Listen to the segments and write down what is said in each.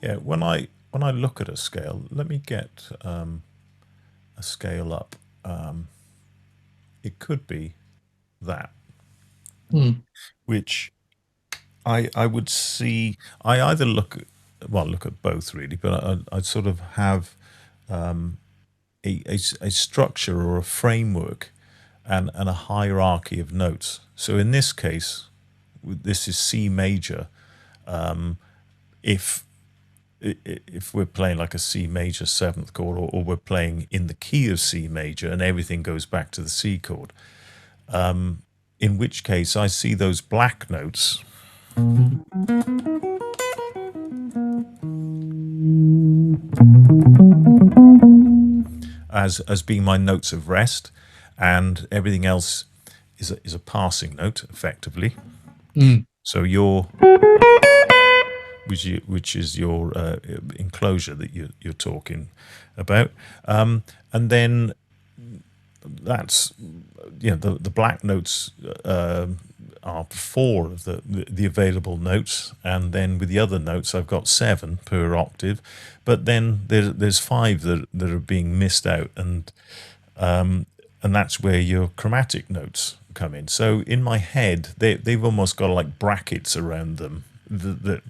Yeah, when I look at a scale, let me get a scale up. It could be that, Mm. which I would see. I either look at both really, but I sort of have a structure or a framework and a hierarchy of notes. So in this case, this is C major. If if we're playing like a C major seventh chord, or we're playing in the key of C major, and everything goes back to the C chord, in which case I see those black notes as being my notes of rest, and everything else is a passing note, effectively. Mm. So which is your enclosure that you're talking about, and then that's the black notes are four of the available notes, and then with the other notes I've got seven per octave, but then there's five that are being missed out, and that's where your chromatic notes come in. So in my head, they've almost got like brackets around them that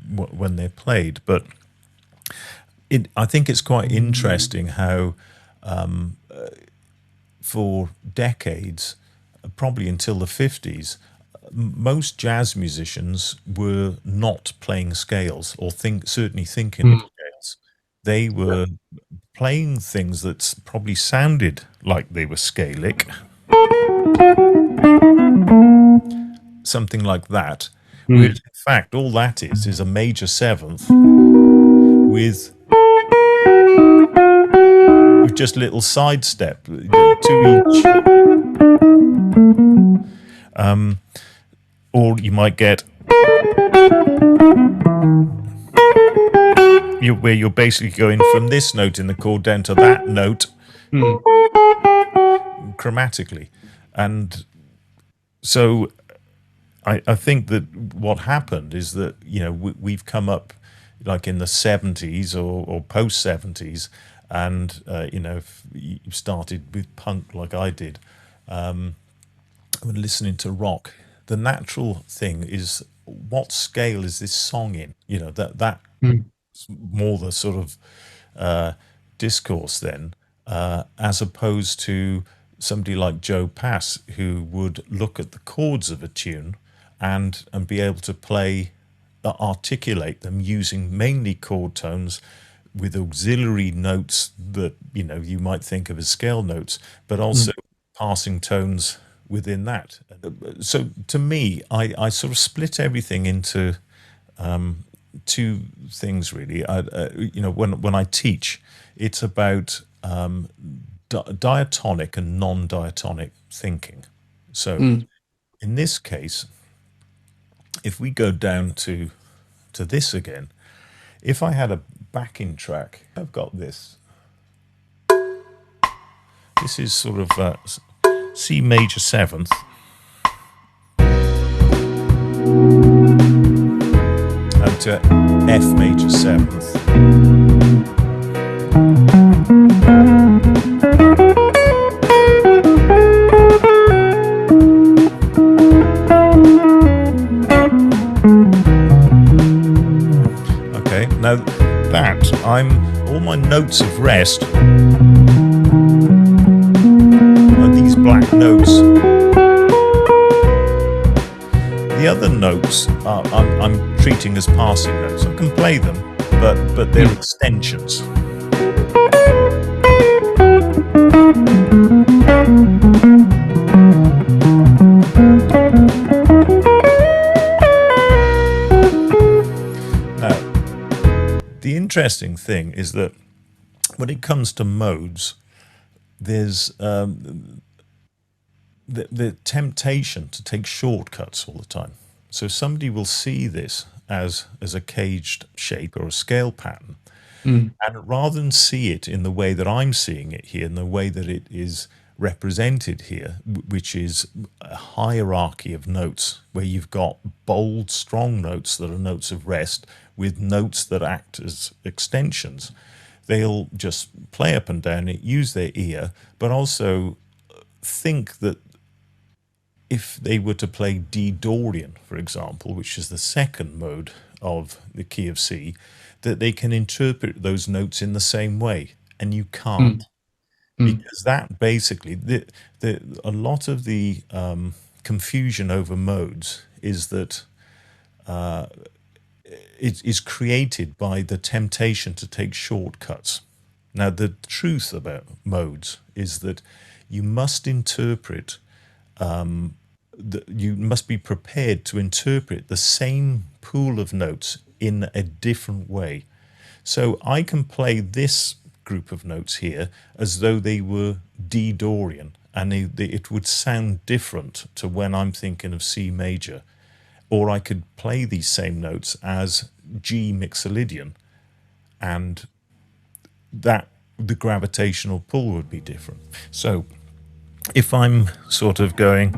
when they're played. But I think it's quite interesting how for decades, probably until the 50s, most jazz musicians were not playing scales, or certainly thinking of Mm. scales. They were playing things that probably sounded like they were scalic, something like that. Whereas Mm. in fact, all that is a major seventh with just little sidestep to each. Or you might get where you're basically going from this note in the chord down to that note Mm. chromatically. And so I think that what happened is that we've come up like in the 70s or post 70s, and if you started with punk like I did, when listening to rock, the natural thing is, what scale is this song in? That Mm. more the sort of discourse then, as opposed to somebody like Joe Pass, who would look at the chords of a tune and be able to play, articulate them using mainly chord tones with auxiliary notes that you might think of as scale notes, but also Mm. passing tones within that. So to me, I sort of split everything into two things really. When I teach, it's about diatonic and non-diatonic thinking. So Mm. in this case, if we go down to this again, if I had a backing track, I've got this. This is sort of C major seventh, and to F major seventh. Okay, now that I'm all my notes of rest are these black notes. The other notes I'm treating as passing notes. I can play them, but they're Mm. extensions. Now, the interesting thing is that when it comes to modes, there's the temptation to take shortcuts all the time. So somebody will see this as a caged shape or a scale pattern, Mm. and rather than see it in the way that I'm seeing it here, in the way that it is represented here, which is a hierarchy of notes where you've got bold, strong notes that are notes of rest with notes that act as extensions. They'll just play up and down it, use their ear, but also think that if they were to play D Dorian, for example, which is the second mode of the key of C, that they can interpret those notes in the same way, and you can't. Because that basically, a lot of the confusion over modes is that it is created by the temptation to take shortcuts. Now, the truth about modes is that you must interpret, you must be prepared to interpret the same pool of notes in a different way. So I can play this group of notes here as though they were D Dorian, and it would sound different to when I'm thinking of C major. Or I could play these same notes as G Mixolydian, and that the gravitational pull would be different. So if I'm sort of going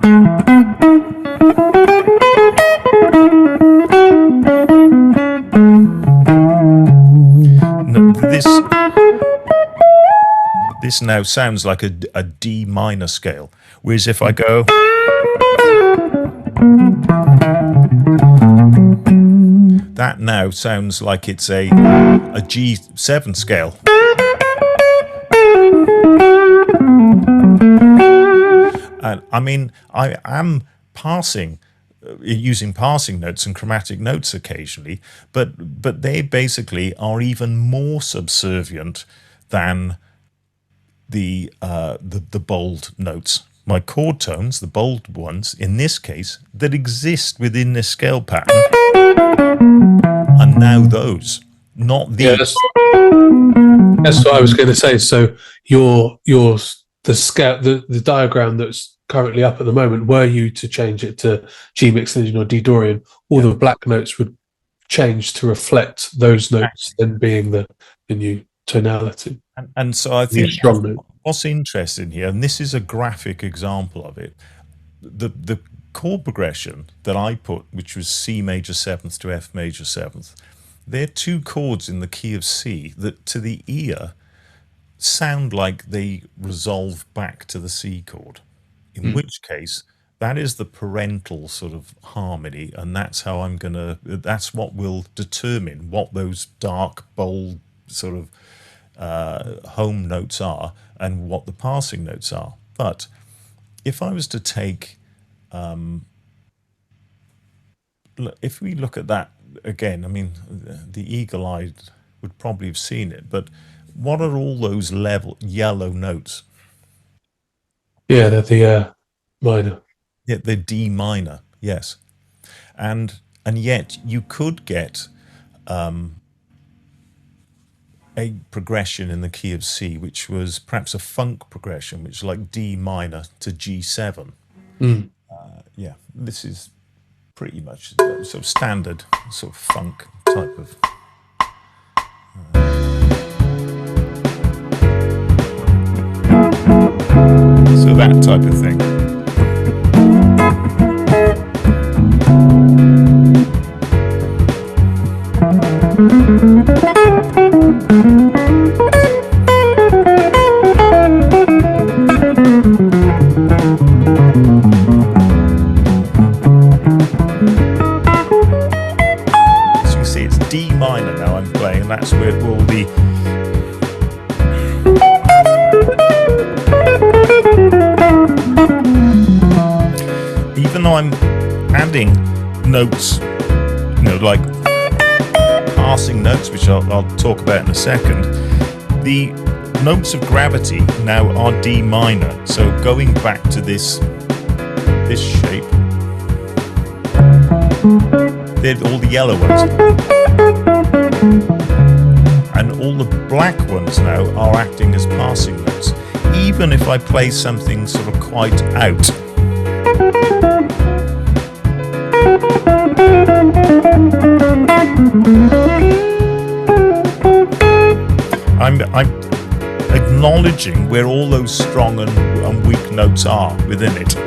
this now sounds like a D minor scale, whereas if I go that now sounds like it's a G7 scale. And I mean, I am using passing notes and chromatic notes occasionally, but they basically are even more subservient than the bold notes. My chord tones, the bold ones, in this case, that exist within this scale pattern, are now those, not these. Yeah, that's what I was going to say. So the scale, the diagram that's currently up at the moment, were you to change it to G Mixolydian or D Dorian, all the black notes would change to reflect those notes then being the new tonality. And so I think what's interesting here, and this is a graphic example of it, the chord progression that I put, which was C major 7th to F major 7th, they're two chords in the key of C that to the ear sound like they resolve back to the C chord, in which case that is the parental sort of harmony, and that's how that's what will determine what those dark, bold sort of home notes are and what the passing notes are. But if I was to take, if we look at that again, I mean, the eagle-eyed would probably have seen it, but what are all those yellow notes? Yeah, they're the minor. Yeah, they're D minor, yes. And yet you could get a progression in the key of C, which was perhaps a funk progression, which is like D minor to G7. Yeah, this is pretty much sort of standard sort of funk type of. So that type of thing. So you see it's D minor now I'm playing, and that's where all the even though I'm adding notes, like passing notes, which I'll talk about in a second, the notes of gravity now are D minor. So going back to this shape, they're all the yellow ones, and all the black ones now are acting as passing notes, even if I play something sort of quite out. I'm acknowledging where all those strong and weak notes are within it.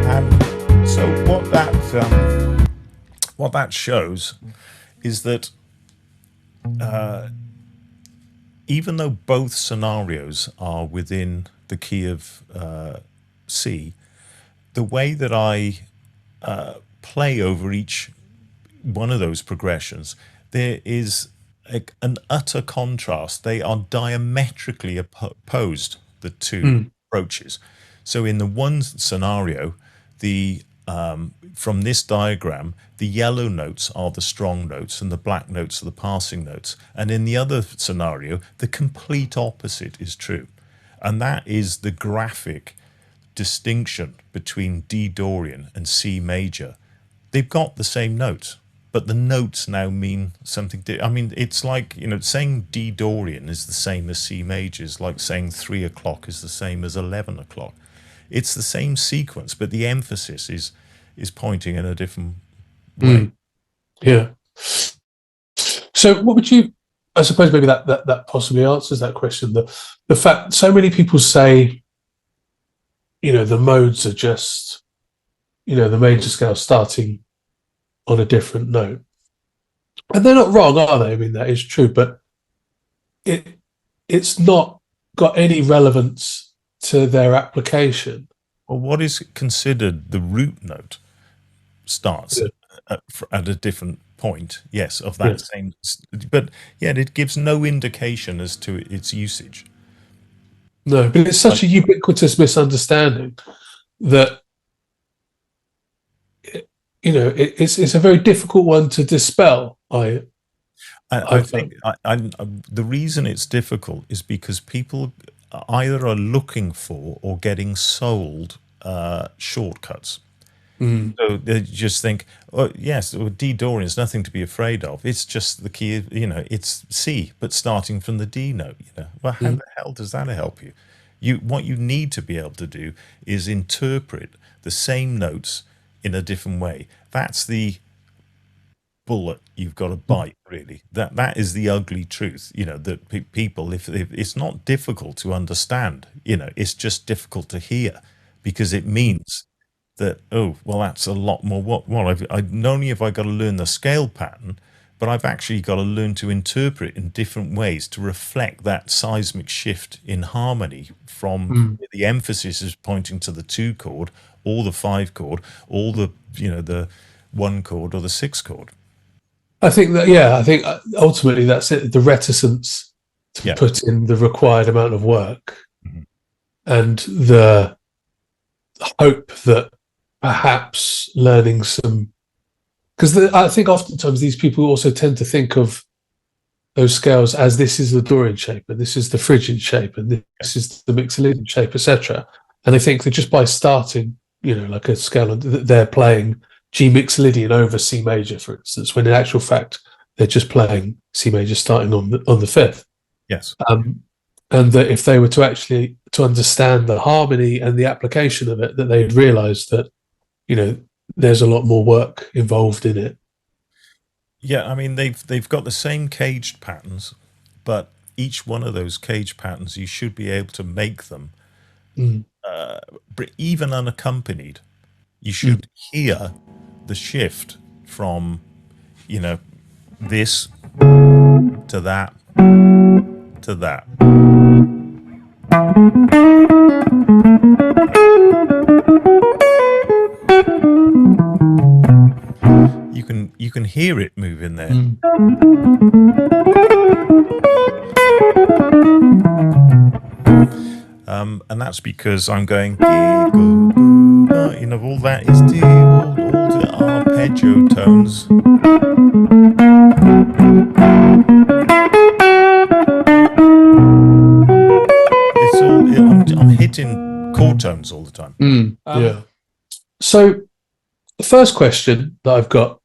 And so what that shows is that even though both scenarios are within the key of C, the way that I play over each one of those progressions, there is an utter contrast. They are diametrically opposed, the two approaches. So in the one scenario, from this diagram, the yellow notes are the strong notes and the black notes are the passing notes. And in the other scenario, the complete opposite is true. And that is the graphic distinction between D Dorian and C major. They've got the same notes, but the notes now mean something. I mean, it's like, saying D Dorian is the same as C major is like saying 3 o'clock is the same as 11 o'clock. It's the same sequence, but the emphasis is pointing in a different way. Yeah. So what would you, I suppose maybe that possibly answers that question. The fact so many people say, the modes are just, the major scale starting on a different note. And they're not wrong, are they? I mean, that is true, but it's not got any relevance to their application. Well, what is considered the root note starts at a different point, yes, of that same, but yet it gives no indication as to its usage. No, but it's such a ubiquitous misunderstanding that it's a very difficult one to dispel. I think the reason it's difficult is because people either are looking for or getting sold shortcuts. So they just think, oh yes, D Dorian is nothing to be afraid of. It's just the key, it's C, but starting from the D note. Well, how the hell does that help you? What you need to be able to do is interpret the same notes in a different way. That's the bullet you've got to bite, really. That is the ugly truth. That people, if it's not difficult to understand, it's just difficult to hear, because it means that, oh, well, that's a lot more. Not only have I got to learn the scale pattern, but I've actually got to learn to interpret in different ways to reflect that seismic shift in harmony from the emphasis is pointing to the 2 chord or the 5 chord or the 1 chord or the 6 chord. I think ultimately that's it. The reticence to put in the required amount of work and the hope that perhaps learning some, because I think oftentimes these people also tend to think of those scales as this is the Dorian shape and this is the Phrygian shape and this is the Mixolydian shape, etc. And they think that just by starting, like a scale, they're playing G Mixolydian over C major, for instance, when in actual fact they're just playing C major starting on the 5th. Yes. And that if they were to understand the harmony and the application of it, that they'd realise that, there's a lot more work involved in it. Yeah, I mean, they've got the same caged patterns, but each one of those caged patterns, you should be able to make them, even unaccompanied. You should hear the shift from, this to that to that. You can hear it move in there. And that's because I'm going, all that is all the arpeggio tones. It's all, I'm hitting chord tones all the time. So the first question that I've got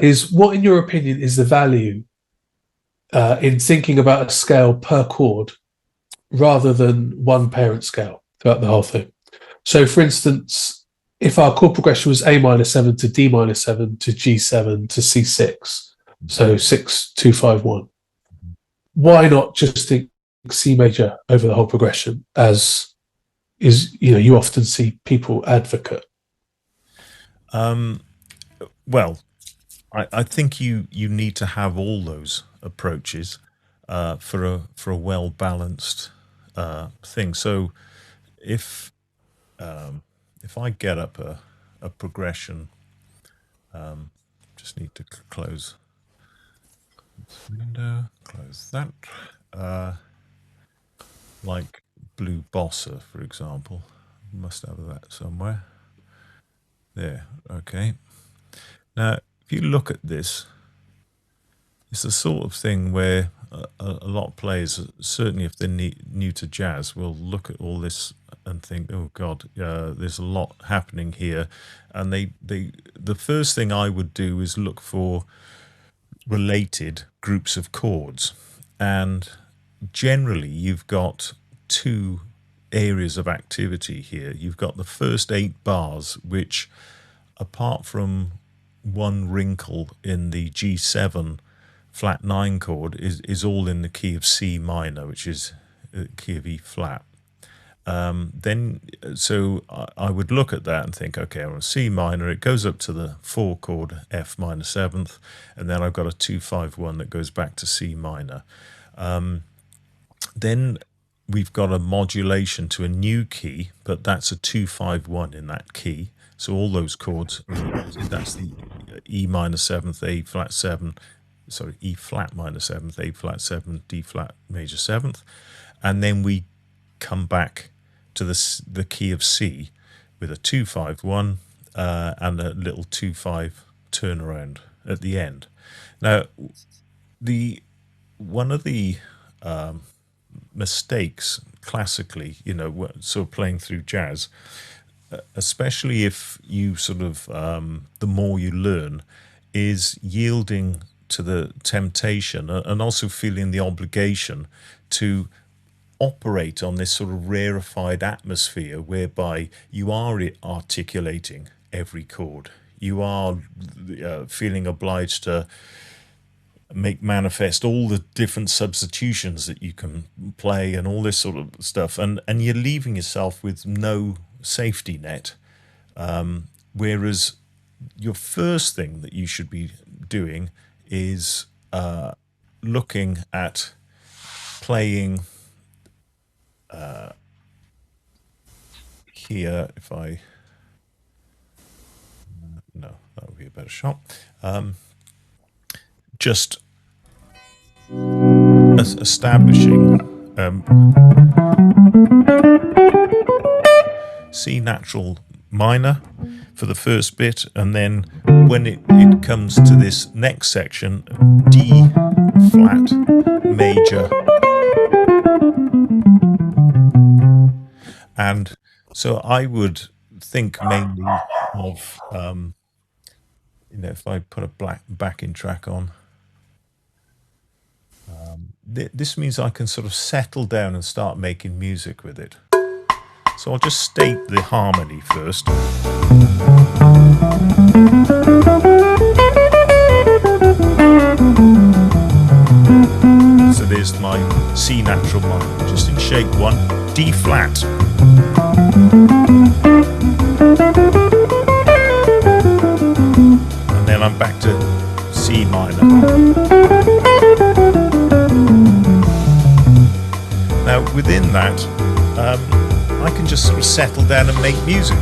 is what, in your opinion, is the value in thinking about a scale per chord rather than one parent scale throughout the whole thing? So, for instance, if our chord progression was A minor 7 to D minor 7 to G7 to C6, so 6, 2, 5, 1, why not just think C major over the whole progression, as is, you often see people advocate? Well, I think you need to have all those approaches for a well balanced thing. So if I get up a progression, just need to close this window, close that, like Blue Bossa, for example. Must have that somewhere. There, okay. Now, if you look at this, it's the sort of thing where a lot of players, certainly if they're new to jazz, will look at all this and think, "Oh God, there's a lot happening here." And the first thing I would do is look for related groups of chords, and generally you've got two areas of activity here. You've got the first 8 bars, which, apart from one wrinkle in the G7 flat 9 chord, is all in the key of C minor, which is the key of E flat. So I would look at that and think, okay, I'm on C minor, it goes up to the 4 chord F minor 7th, and then I've got a 2-5-1 that goes back to C minor. Then we've got a modulation to a new key, but that's a 2-5-1 in that key. So all those chords, that's the E minor 7th, A flat 7, sorry, E flat minor 7th, A flat 7, D flat major 7th. And then we come back to the key of C with a 2-5-1 and a little 2-5 turnaround at the end. Now, one of the mistakes classically, sort of playing through jazz, especially if you sort of, the more you learn, is yielding to the temptation and also feeling the obligation to operate on this sort of rarefied atmosphere whereby you are articulating every chord. You are feeling obliged to make manifest all the different substitutions that you can play and all this sort of stuff. And you're leaving yourself with no safety net. Whereas your first thing that you should be doing is looking at playing here. If I no, that would be a better shot. Just establishing C natural minor for the first bit, and then when it comes to this next section, D flat major. And so I would think mainly of, if I put a backing track on, this means I can sort of settle down and start making music with it. So I'll just state the harmony first. So there's my C natural minor, just in shape 1, D flat. And then I'm back to C minor. Now within that, I can just sort of settle down and make music.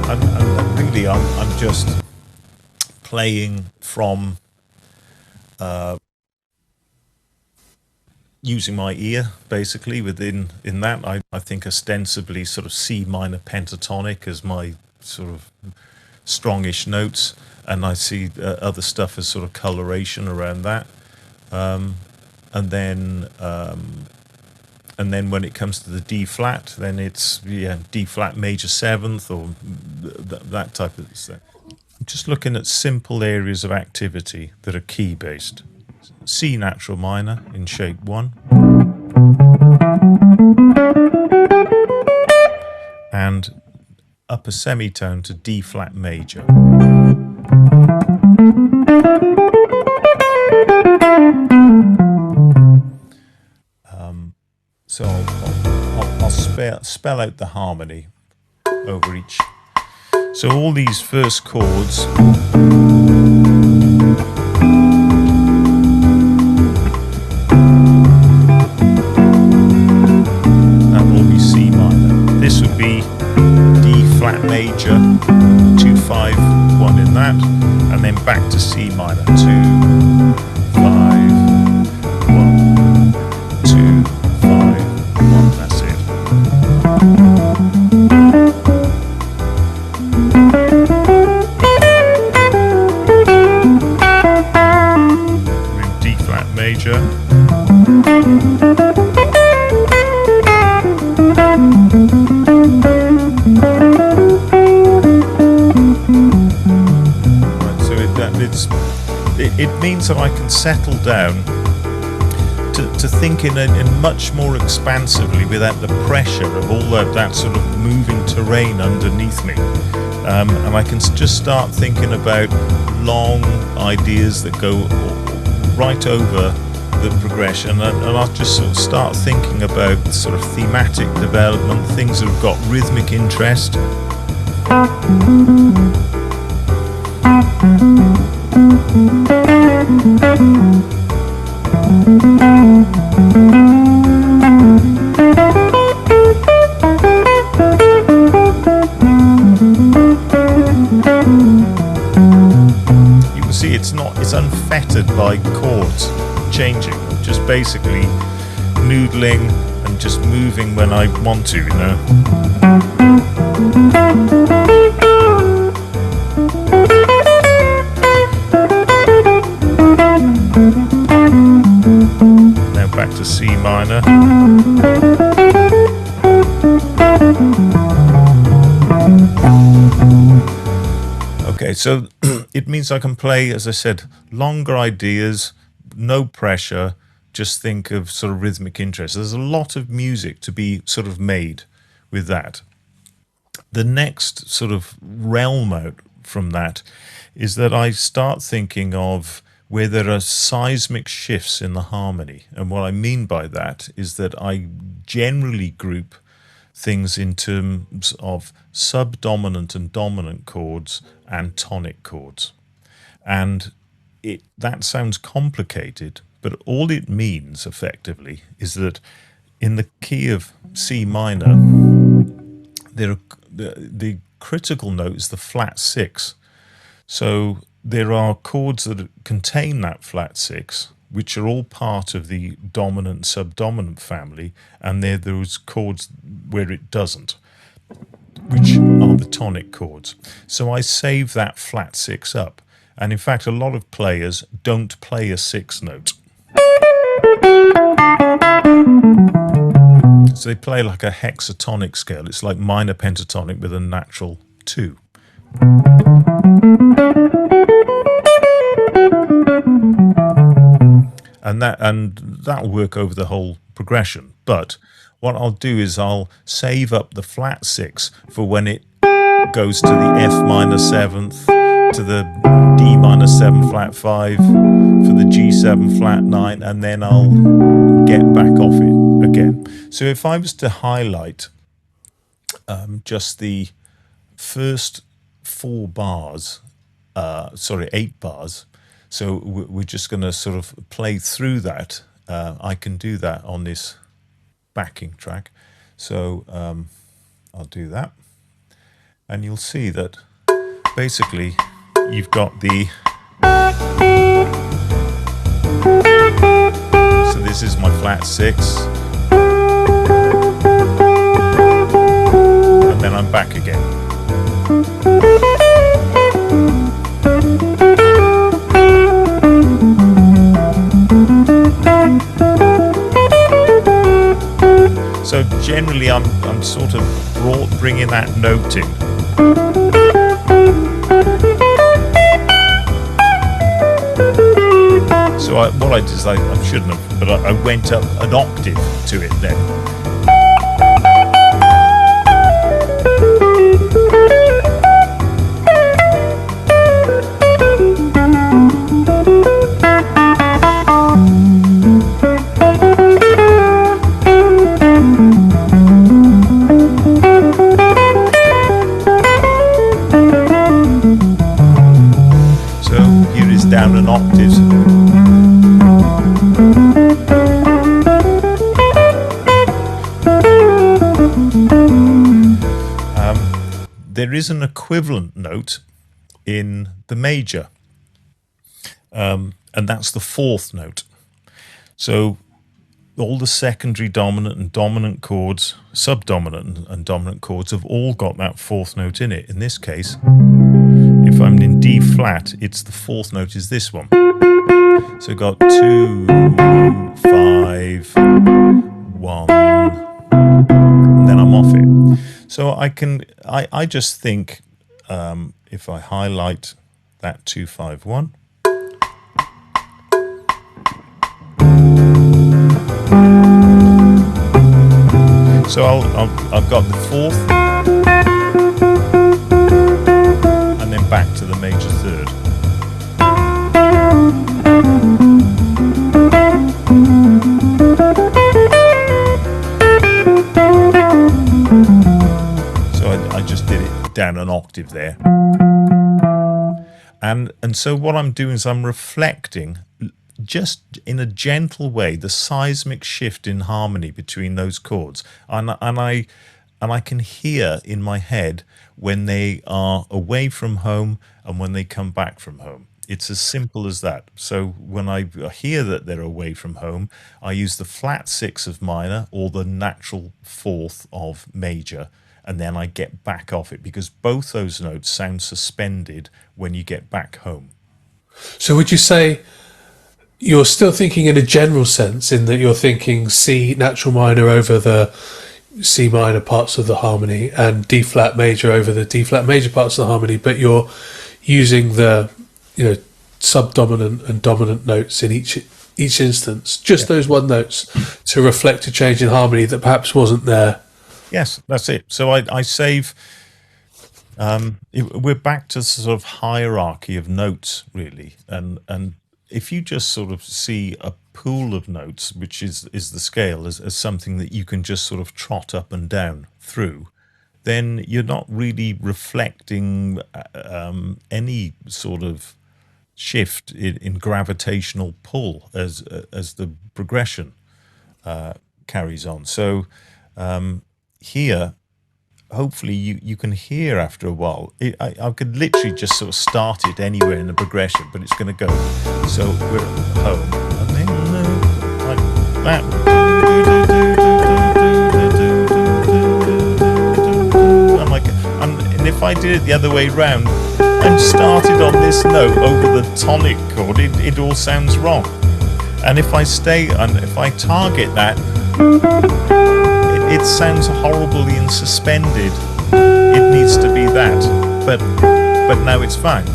And really, I'm just playing from using my ear, basically. In that, I think ostensibly sort of C minor pentatonic as my sort of strongish notes, and I see other stuff as sort of coloration around that. And then when it comes to the D flat, then it's D flat major 7th or that type of thing. I'm just looking at simple areas of activity that are key based. C natural minor in shape 1. And upper semitone to D flat major. So I'll spell out the harmony over each. So all these first chords that will be C minor. This would be D flat major, 2 5 1 in that, and then back to C minor, 2 5 1 2 5 1. That's it. We're in D flat major. It means that I can settle down to think in much more expansively without the pressure of all that sort of moving terrain underneath me. And I can just start thinking about long ideas that go right over the progression, and I'll just sort of start thinking about sort of thematic development, things that have got rhythmic interest. You can see it's unfettered by chords changing, just basically noodling and just moving when I want to, you know. Now back to C minor. Okay, so it means I can play, as I said, longer ideas, no pressure, just think of sort of rhythmic interest. There's a lot of music to be sort of made with that. The next sort of realm out from that is that I start thinking of where there are seismic shifts in the harmony. And what I mean by that is that I generally group things in terms of subdominant and dominant chords and tonic chords. And that sounds complicated, but all it means effectively is that in the key of C minor, the critical note is the flat 6. So there are chords that contain that flat 6, which are all part of the dominant subdominant family, and they're those chords where it doesn't, which are the tonic chords. So I save that flat 6 up. And in fact, a lot of players don't play a 6 note. So they play like a hexatonic scale. It's like minor pentatonic with a natural 2. And that'll work over the whole progression. But what I'll do is I'll save up the flat 6 for when it goes to the F minor 7th, to the D minor 7 flat 5, for the G7 flat 9, and then I'll get back off it again. So if I was to highlight just the first 8 bars, so we're just going to sort of play through that. I can do that on this backing track. So I'll do that. And you'll see that basically you've got the... So this is my flat 6. And then I'm back again. generally I'm sort of bringing that note in. So what I did is I shouldn't have, but I went up an octave to it then. Down an octave. There is an equivalent note in the major, and that's the fourth note. So all the secondary dominant and dominant chords, subdominant and dominant chords have all got that fourth note in it. In this case, if I'm in D flat, it's the fourth note is this one. So got 2, 5, 1, and then I'm off it. So I just think if I highlight that 2, 5, 1. So I've got the fourth, and then back to the major third. So I just did it down an octave there. And so what I'm doing is I'm reflecting just in a gentle way the seismic shift in harmony between those chords, and I can hear in my head when they are away from home and when they come back from home. It's as simple as that. So when I hear that they're away from home, I use the flat 6 of minor or the natural fourth of major, and then I get back off it, because both those notes sound suspended when you get back home. So would you say you're still thinking in a general sense, in that you're thinking C natural minor over the C minor parts of the harmony and D flat major over the D flat major parts of the harmony, but you're using the subdominant and dominant notes in each instance, just those one notes, to reflect a change in harmony that perhaps wasn't there? Yes, that's it. So I save. We're back to sort of hierarchy of notes, really, and if you just sort of see a pool of notes, which is the scale, as something that you can just sort of trot up and down through, then you're not really reflecting any sort of shift in gravitational pull as the progression carries on. So here, hopefully you can hear after a while. I could literally just sort of start it anywhere in the progression, but it's going to go. So we're at home, and then like that. And if I did it the other way round and started on this note over the tonic chord, it all sounds wrong. And if I target that, it sounds horribly and suspended. It needs to be that, but now it's fine,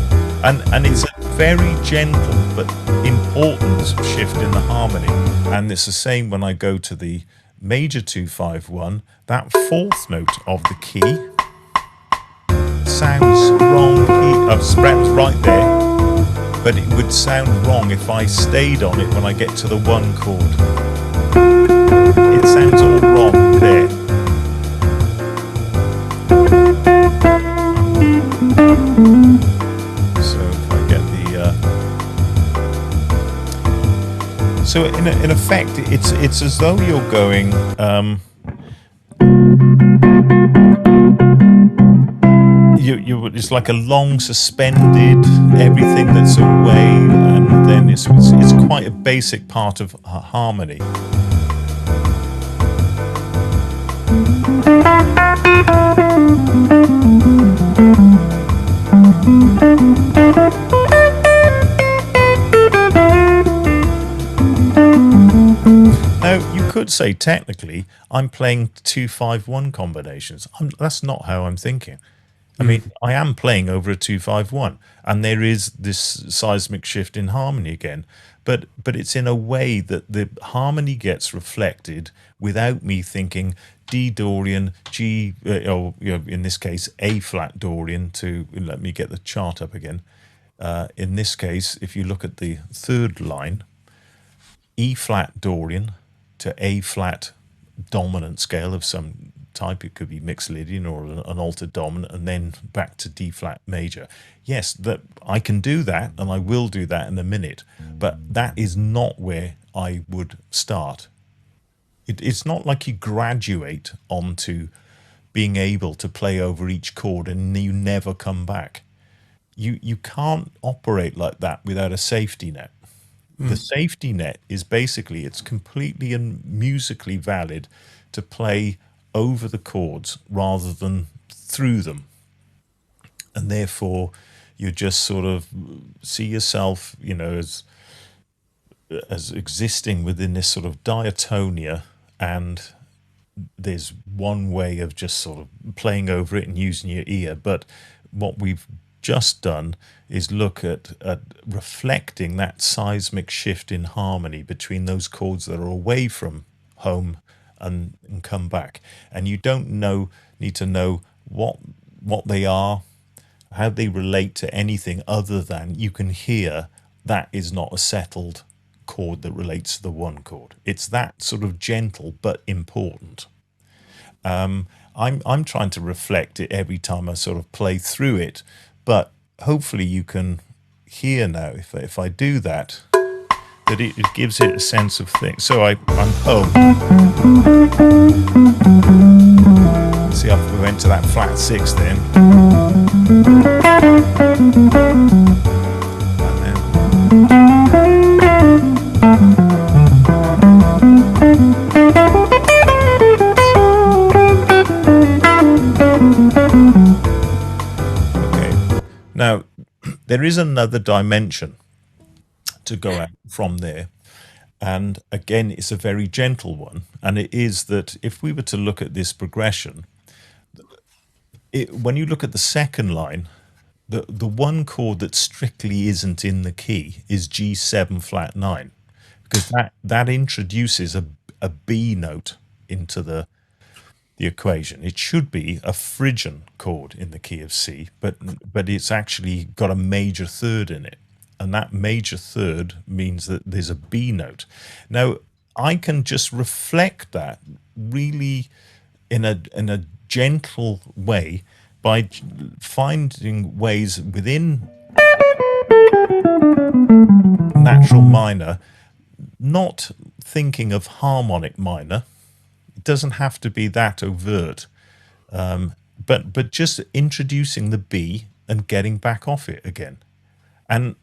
and it's a very gentle but important shift in the harmony. And it's the same when I go to the major 2-5-1. That fourth note of the key sounds wrong here. Perhaps right there, but it would sound wrong if I stayed on it when I get to the 1 chord. It sounds all wrong there. So if I get the so in effect, it's as though you're going it's like a long suspended everything that's away, and then it's quite a basic part of harmony. Now you could say technically I'm playing 2-5-1 combinations. That's not how I'm thinking. I mean, I am playing over a 2-5-1, and there is this seismic shift in harmony again, but it's in a way that the harmony gets reflected without me thinking D Dorian, G, or in this case A flat Dorian. To let me get the chart up again. In this case, if you look at the third line, E flat Dorian to A flat dominant scale of some type. It could be Mixolydian or an altered dominant, and then back to D flat major. Yes, that I can do that, and I will do that in a minute, but that is not where I would start. It's not like you graduate onto being able to play over each chord and you never come back. You can't operate like that without a safety net. The safety net is basically, it's completely and musically valid to play over the chords rather than through them. And therefore, you just sort of see yourself, as existing within this sort of diatonia, and there's one way of just sort of playing over it and using your ear. But what we've just done is look at reflecting that seismic shift in harmony between those chords that are away from home and come back. And you don't need to know what they are, how they relate to anything other than you can hear that is not a settled chord that relates to the one chord. It's that sort of gentle but important. I'm trying to reflect it every time I sort of play through it, but hopefully you can hear now, if I do that, that it gives it a sense of thing. So I'm home. See, I went to that flat 6 then. And then now, there is another dimension to go out from there. And again, it's a very gentle one. And it is that if we were to look at this progression, when you look at the second line, the one chord that strictly isn't in the key is G7 flat 9, because that introduces a B note into the equation. It should be a Phrygian chord in the key of C, but it's actually got a major third in it, and that major third means that there's a B note. Now I can just reflect that really in a gentle way by finding ways within natural minor, not thinking of harmonic minor. Doesn't have to be that overt, but just introducing the B and getting back off it again. And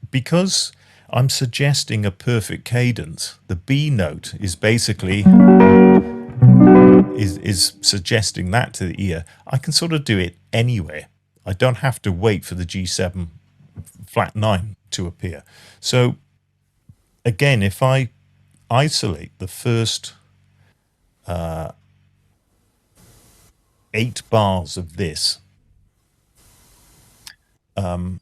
because I'm suggesting a perfect cadence, the B note is basically is suggesting that to the ear. I can sort of do it anywhere. I don't have to wait for the G7 flat 9 to appear. So again, if I isolate the first 8 bars of this, okay,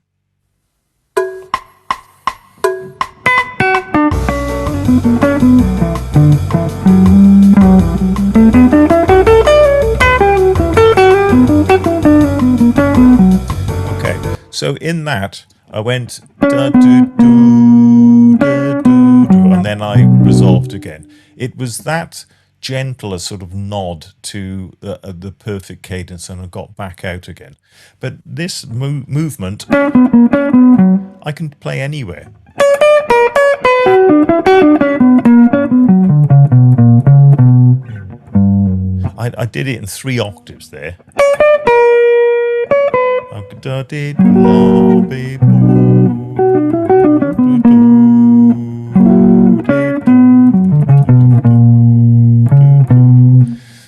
so in that I went da do do da do do, and then I resolved again. It was that gentle a sort of nod to the perfect cadence, and I got back out again. But this movement I can play anywhere. I did it in 3 octaves there.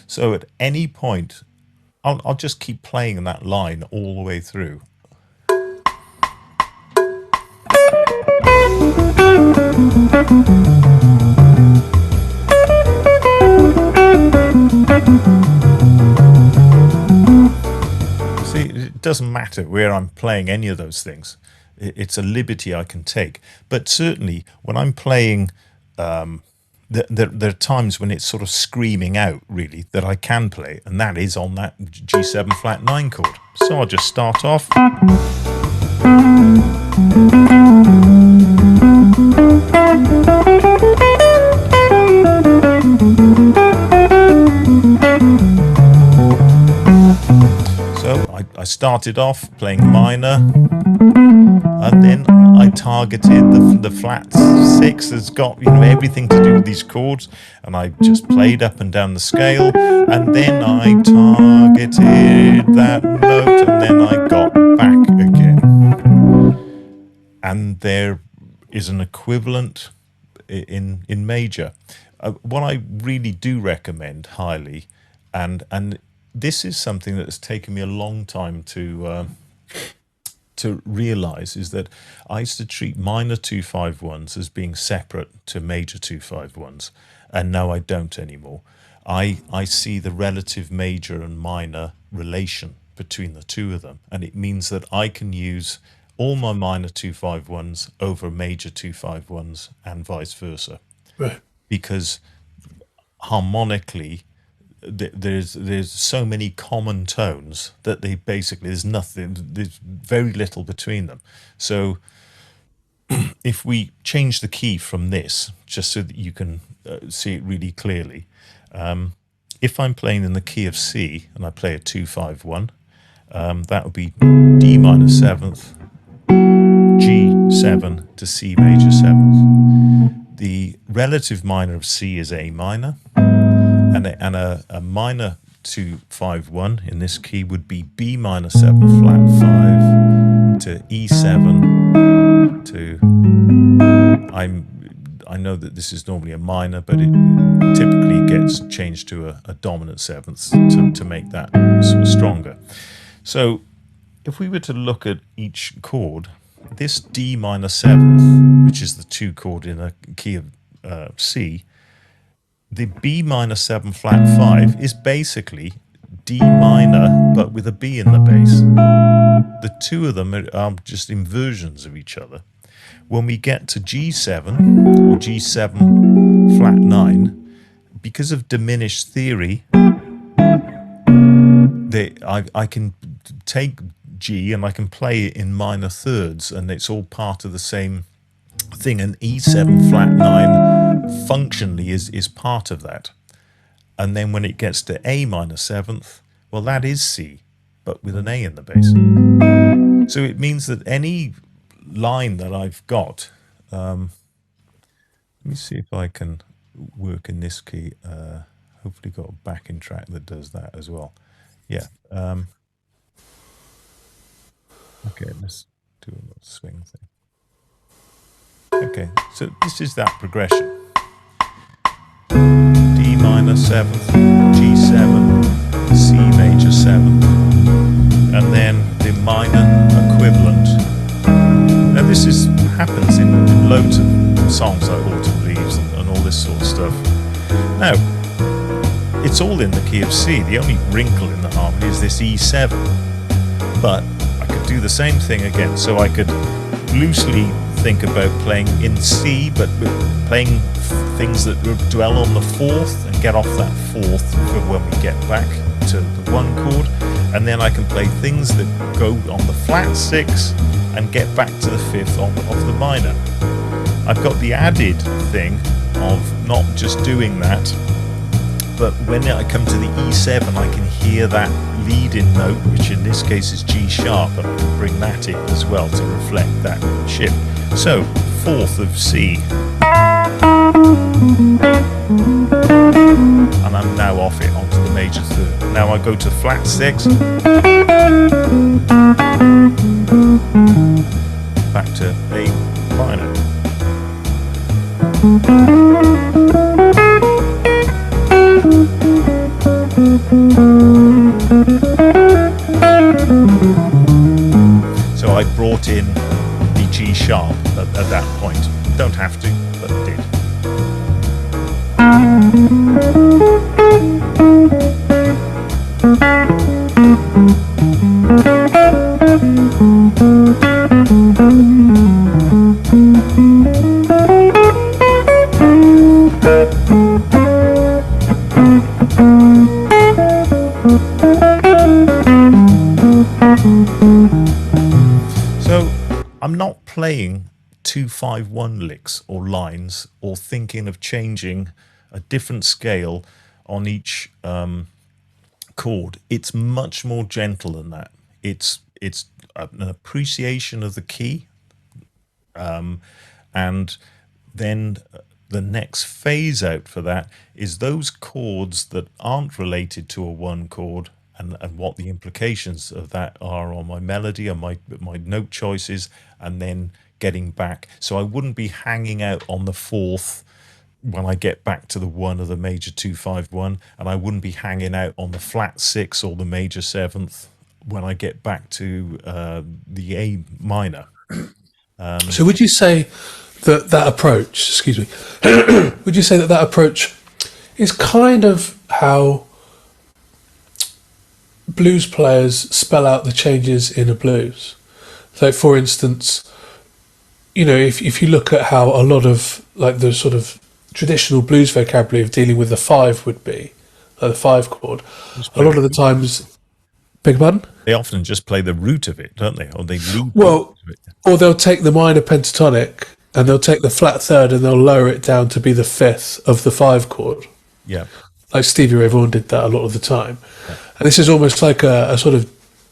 So at any point, I'll just keep playing that line all the way through. doesn't matter where I'm playing any of those things. It's a liberty I can take. But certainly when I'm playing, there are times when it's sort of screaming out, really, that I can play, and that is on that G7 flat 9 chord. So I'll just start off. So I started off playing minor, and then I targeted the flat 6 that's got, you know, everything to do with these chords, and I just played up and down the scale, and then I targeted that note, and then I got back again. And there is an equivalent in major. What I really do recommend highly, and this is something that's taken me a long time to realize, is that I used to treat minor 251s as being separate to major 251s, and now I don't anymore. I see the relative major and minor relation between the two of them, and it means that I can use all my minor 251s over major 251s and vice versa. Right. Because harmonically, there's so many common tones that they basically, there's very little between them. So if we change the key from this, just so that you can see it really clearly, if I'm playing in the key of C and I play a 251, that would be D minor 7th, G7 to C major 7th. The relative minor of C is A minor, and a minor 251 in this key would be B minor 7 flat 5 to E7 to, I know that this is normally a minor, but it typically gets changed to a dominant 7th to make that sort of stronger. So if we were to look at each chord, this D minor 7th, which is the 2 chord in a key of C, the B minor 7 flat 5 is basically D minor, but with a B in the bass. The two of them are just inversions of each other. When we get to G7 or G7 flat 9, because of diminished theory, I can take G and I can play it in minor thirds, and it's all part of the same thing. And E7 flat 9 functionally is part of that. And then when it gets to A minor 7th, well, that is C, but with an A in the bass. So it means that any line that I've got, let me see if I can work in this key. Hopefully got a backing track that does that as well. Yeah. Okay, let's do a little swing thing. Okay, so this is that progression. D minor 7th, G7, C major 7th, and then the minor equivalent. Now this happens in loads of songs like Autumn Leaves and all this sort of stuff. Now, it's all in the key of C. The only wrinkle in the harmony is this E7. But I could do the same thing again. So I could loosely think about playing in C, but playing things that dwell on the 4th and get off that 4th for when we get back to the 1 chord. And then I can play things that go on the flat 6 and get back to the 5th of the minor. I've got the added thing of not just doing that, but when I come to the E7, I can hear that lead-in note, which in this case is G sharp, and I can bring that in as well to reflect that shift. So, 4th of C. And I'm now off it onto the major 3rd. Now I go to flat 6. Back to A minor. So I brought in the G sharp at that point. Don't have to, but did. So I'm not playing 2-5-1 licks or lines or thinking of changing a different scale on each chord. It's much more gentle than that. It's an appreciation of the key, and then the next phase out for that is those chords that aren't related to a one chord, and what the implications of that are on my melody and my note choices, and then getting back. So I wouldn't be hanging out on the fourth when I get back to the one of the major 2-5-1, and I wouldn't be hanging out on the flat six or the major seventh when I get back to the A minor. So would you say that approach, excuse me, would you say that approach is kind of how blues players spell out the changes in a blues? So for instance, you know, if you look at how a lot of like the sort of traditional blues vocabulary of dealing with the five would be, like the five chord, a lot of the times, beg your pardon? They often just play the root of it, don't they? Or they lead Well, to it. or they'll take the minor pentatonic and they'll take the flat third and they'll lower it down to be the fifth of the five chord. Yeah. Like Stevie Ray Vaughan did that a lot of the time. Yeah. And this is almost like a sort of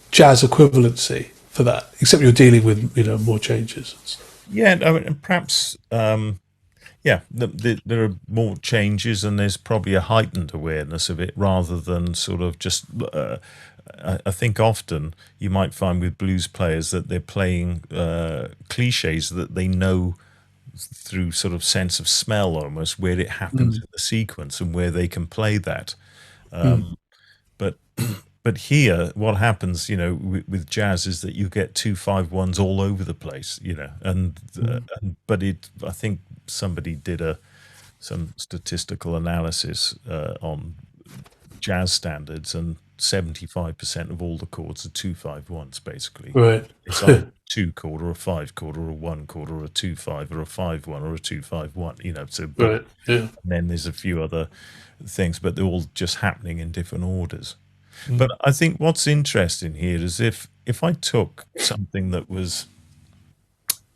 jazz equivalency for that, except you're dealing with, you know, more changes. Yeah, I mean, perhaps, there are more changes, and there's probably a heightened awareness of it rather than sort of just... I think often you might find with blues players that they're playing cliches that they know through sort of sense of smell almost, where it happens in the sequence and where they can play that. But here, what happens, you know, with jazz is that you get 2-5-1s all over the place, you know, but I think somebody did some statistical analysis on jazz standards, and 75% of all the chords are 2-5-1s basically. Right. It's either a 2 chord or a 5 chord or a 1 chord or a 2-5 or a 5-1 or a 2-5-1, you know. So, right. Yeah. And then there's a few other things, but they're all just happening in different orders. But I think what's interesting here is if I took something that was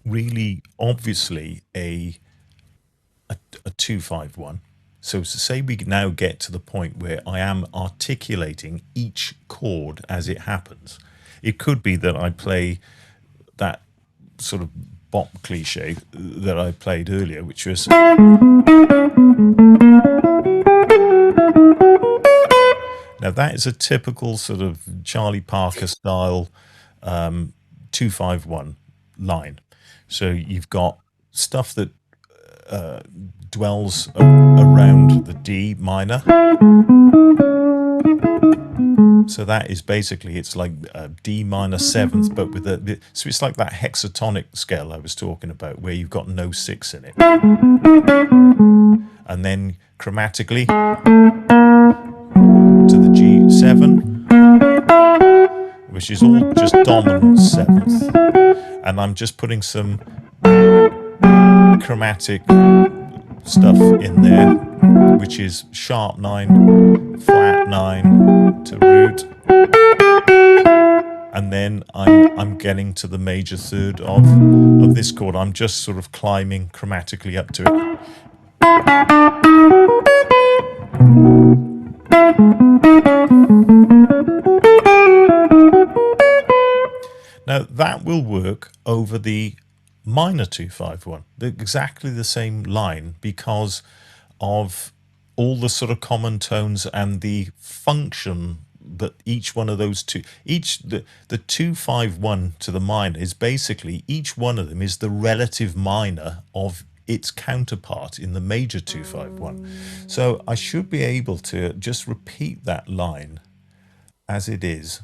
really obviously a 2-5-1, so to say we now get to the point where I am articulating each chord as it happens. It could be that I play that sort of bop cliche that I played earlier, which was... Now that is a typical sort of Charlie Parker style 2-5-1 line. So you've got stuff that dwells around the D minor. So that is basically, it's like D minor seventh, but with so it's like that hexatonic scale I was talking about, where you've got no six in it. And then chromatically to the G7, which is all just dominant seventh, and I'm just putting some chromatic stuff in there, which is sharp 9, flat 9 to root, and then I'm getting to the major third of this chord. I'm just sort of climbing chromatically up to it. Now that will work over the minor 2-5-1, exactly the same line, because of all the sort of common tones and the function that each one of those two, the 2-5-1 to the minor is basically, each one of them is the relative minor of its counterpart in the major 2-5-1. So I should be able to just repeat that line as it is.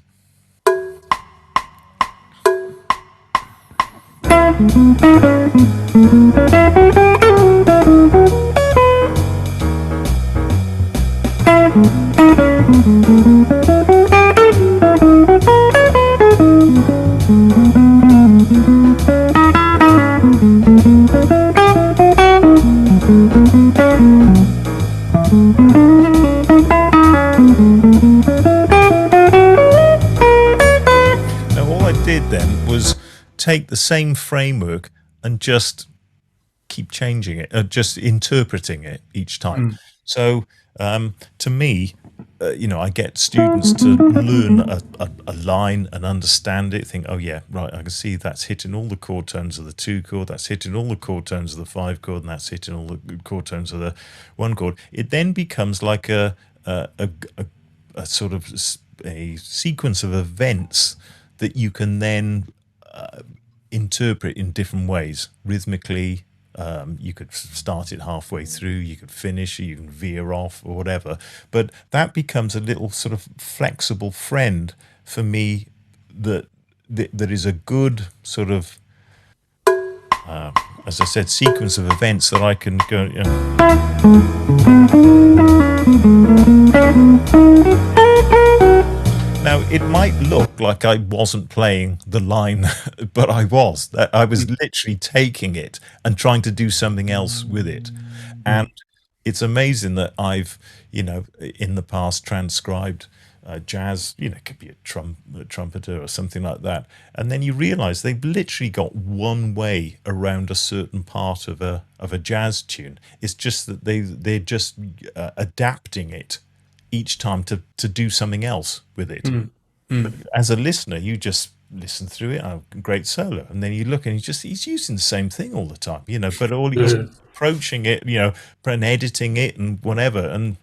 did then was take the same framework and just keep changing it, just interpreting it each time. So to me, I get students to learn a line and understand it, think, oh yeah, right, I can see that's hitting all the chord tones of the 2 chord, that's hitting all the chord tones of the 5 chord, and that's hitting all the chord tones of the 1 chord. It then becomes like a sort of a sequence of events that you can then interpret in different ways, rhythmically. You could start it halfway through, you could finish, you can veer off or whatever. But that becomes a little sort of flexible friend for me that is a good sort of, as I said, sequence of events that I can go, Now, it might look like I wasn't playing the line, but I was. I was literally taking it and trying to do something else with it. And it's amazing that I've, in the past transcribed jazz, it could be a trumpeter or something like that. And then you realize they've literally got one way around a certain part of a jazz tune. It's just that they're just adapting it each time to do something else with it. But as a listener, you just listen through it. Oh, great solo, and then you look and he's using the same thing all the time, But all he's approaching it, and editing it and whatever, and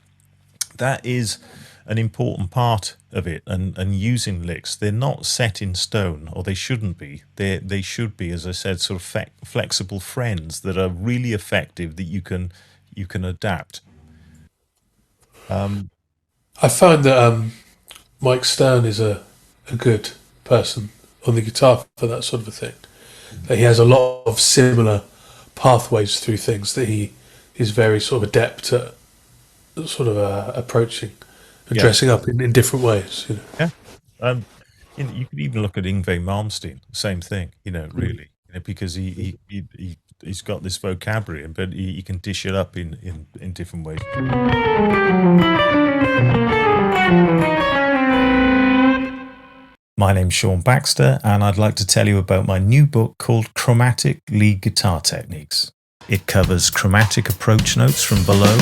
that is an important part of it. And using licks, they're not set in stone, or they shouldn't be. They should be, as I said, sort of flexible friends that are really effective that you can adapt. I find that Mike Stern is a good person on the guitar for that sort of a thing. That he has a lot of similar pathways through things that he is very sort of adept at sort of approaching and dressing up in different ways. Yeah. You could even look at Yngwie Malmsteen, same thing, really, because he's got this vocabulary, but he can dish it up in different ways. My name's Shaun Baxter, and I'd like to tell you about my new book called Chromatic Lead Guitar Techniques. It covers chromatic approach notes from below,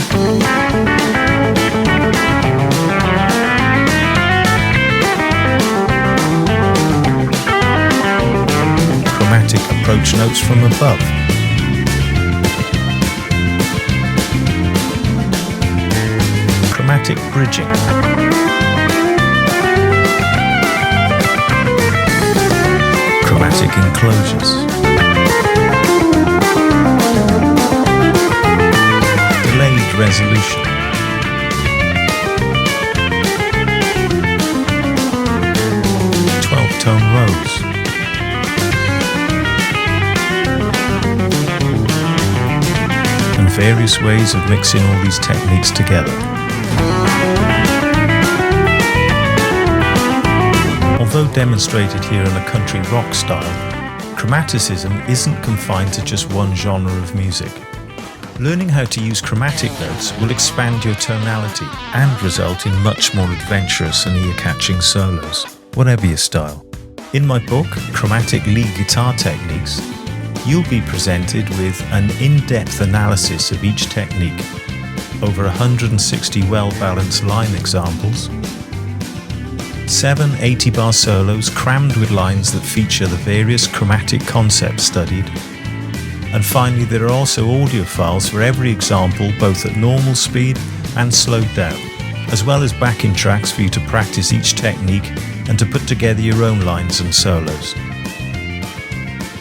chromatic approach notes from above, chromatic bridging, chromatic enclosures, delayed resolution, 12-tone rows, and various ways of mixing all these techniques together. Although demonstrated here in a country rock style, chromaticism isn't confined to just one genre of music. Learning how to use chromatic notes will expand your tonality and result in much more adventurous and ear-catching solos, whatever your style. In my book, Chromatic Lead Guitar Techniques, you'll be presented with an in-depth analysis of each technique, over 160 well-balanced line examples, 7 80-bar solos crammed with lines that feature the various chromatic concepts studied, and finally there are also audio files for every example, both at normal speed and slowed down, as well as backing tracks for you to practice each technique and to put together your own lines and solos.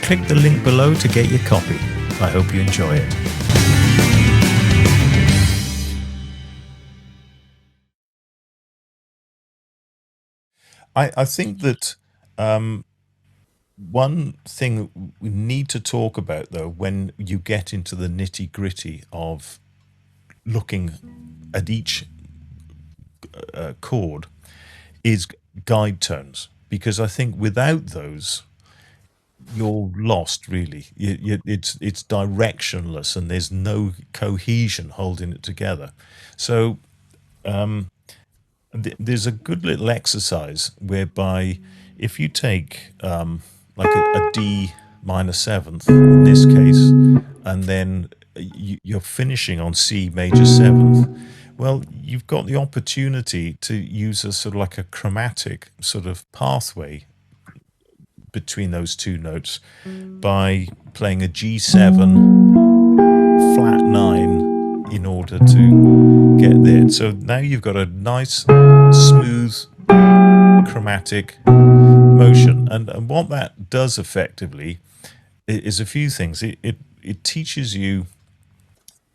Click the link below to get your copy. I hope you enjoy it. I think that one thing we need to talk about, though, when you get into the nitty-gritty of looking at each chord, is guide tones, because I think without those, you're lost, really. It's directionless, and there's no cohesion holding it together. So There's a good little exercise whereby if you take like a D minor seventh in this case, and then you're finishing on C major seventh, well, you've got the opportunity to use a sort of like a chromatic sort of pathway between those two notes by playing a G7 flat 9 in order to get there. So now you've got a nice smooth chromatic motion, and what that does effectively is a few things. It teaches you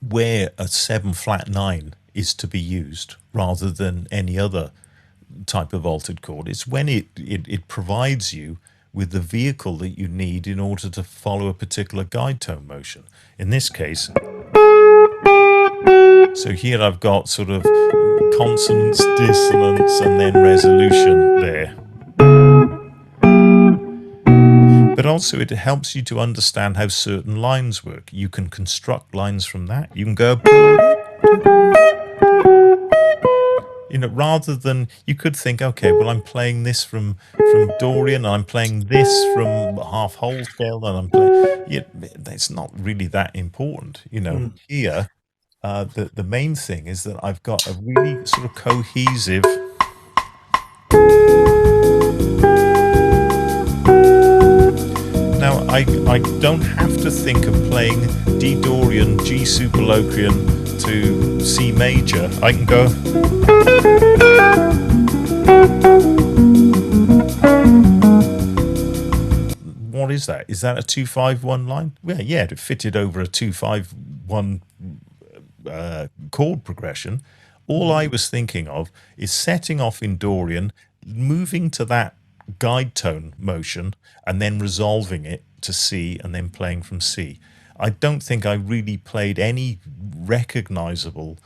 where a 7 flat 9 is to be used rather than any other type of altered chord. It's when it provides you with the vehicle that you need in order to follow a particular guide tone motion. In this case, so here I've got sort of consonance, dissonance, and then resolution there. But also it helps you to understand how certain lines work. You can construct lines from that. You can go, rather than, you could think, okay, well, I'm playing this from Dorian, and I'm playing this from half whole scale, and I'm playing. It's not really that important, Here, the main thing is that I've got a really sort of cohesive. Now, I don't have to think of playing D Dorian, G Superlocrian to C major. I can go. What is that? Is that a 2-5-1 line? Well, yeah, it fitted over a 2-5-1 chord progression. All I was thinking of is setting off in Dorian, moving to that guide tone motion, and then resolving it to C, and then playing from C. I don't think I really played any recognizable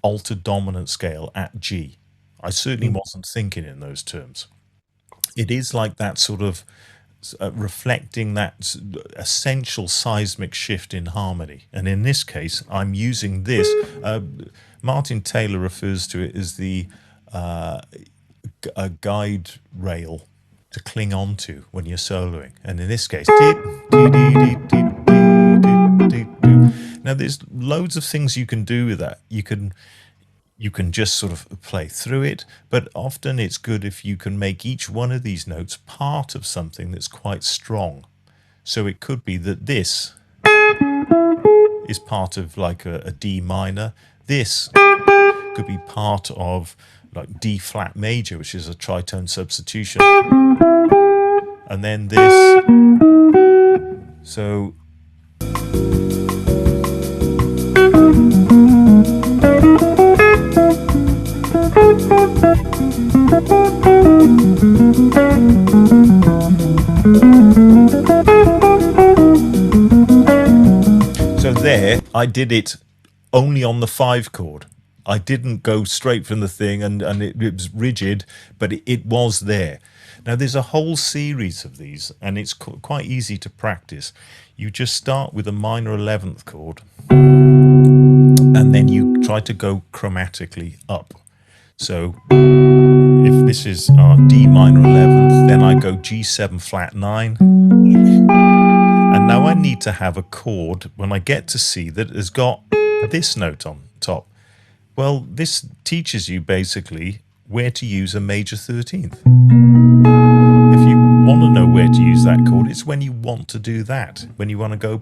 altered dominant scale at G. I certainly wasn't thinking in those terms. It is like that sort of reflecting that essential seismic shift in harmony. And in this case, I'm using this. Martin Taylor refers to it as the a guide rail to cling on to when you're soloing. And in this case, now there's loads of things you can do with that. You can just sort of play through it, but often it's good if you can make each one of these notes part of something that's quite strong. So it could be that this is part of like a D minor. This could be part of like D flat major, which is a tritone substitution. And then this. So there, I did it only on the 5 chord. I didn't go straight from the thing, and it was rigid, but it was there. Now, there's a whole series of these, and it's quite easy to practice. You just start with a minor 11th chord, and then you try to go chromatically up. So if this is D minor 11th, then I go G7 flat 9. And now I need to have a chord when I get to C that has got this note on top. Well, this teaches you basically where to use a major 13th. If you want to know where to use that chord, it's when you want to do that. When you want to go.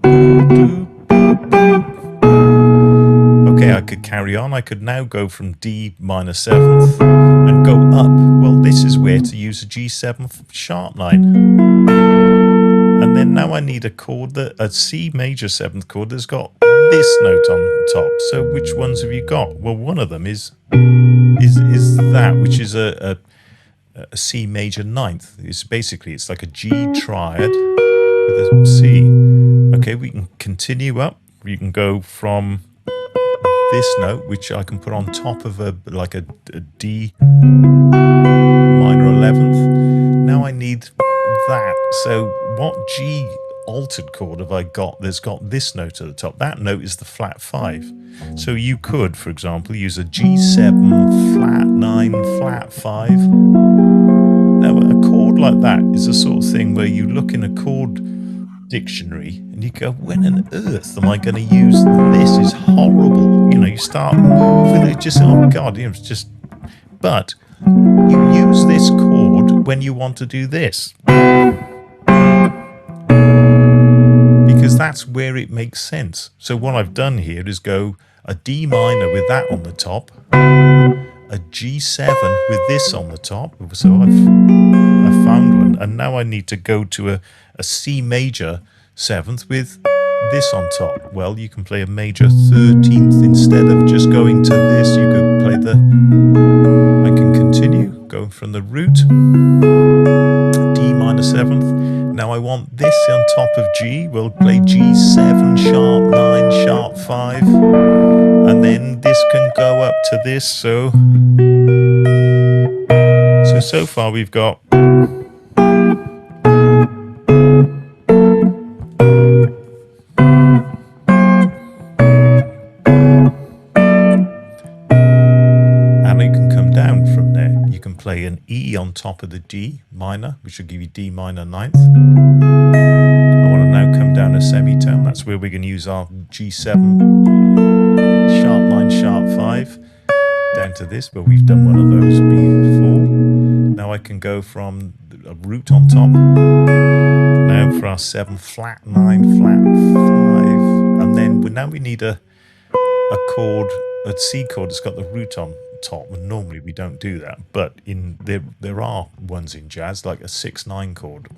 Okay, I could carry on. I could now go from D minor 7th and go up. Well, this is where to use a G7 sharp 9. And then now I need a chord, a C major 7th chord that's got this note on top. So which ones have you got? Well, one of them is that, which is a C major 9th. It's like a G triad with a C. Okay, we can continue up. You can go from this note, which I can put on top of a D minor 11th. Now I need that. So what G altered chord have I got that's got this note at the top? That note is the flat 5. So you could, for example, use a G7, flat 9, flat 5. Now, a chord like that is the sort of thing where you look in a chord dictionary and you go, when on earth am I going to use this? Is horrible. You know, you start moving it, just, oh God, it's just... But you use this chord when you want to do this, because that's where it makes sense. So what I've done here is go a D minor with that on the top, a G7 with this on the top. So I've found one, and now I need to go to a C major 7th with this on top. Well, you can play a major 13th instead of just going to this. You could play I can continue going from the root, D minor 7th. Now I want this on top of G. We'll play G7, sharp 9, sharp 5, and then this can go up to this. So far we've got play an E on top of the D minor, which will give you D minor 9th. I want to now come down a semitone. That's where we're going to use our G7, sharp 9, sharp 5, down to this, but we've done one of those before. Now I can go from a root on top. Now for our 7, flat 9, flat 5, and then now we need a chord, a C chord that's got the root on top, and normally we don't do that, but there are ones in jazz like a 6/9 chord,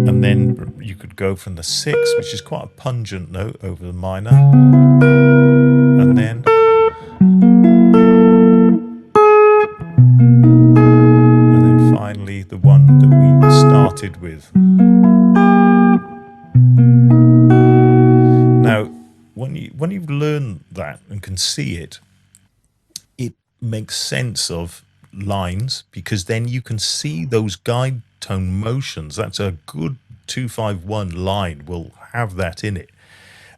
and then you could go from the 6, which is quite a pungent note, over the minor, and then finally the one that we started with. Now when you've learned that and can see it, it makes sense of lines, because then you can see those guide tone motions. That's a good 2-5-1 line will have that in it,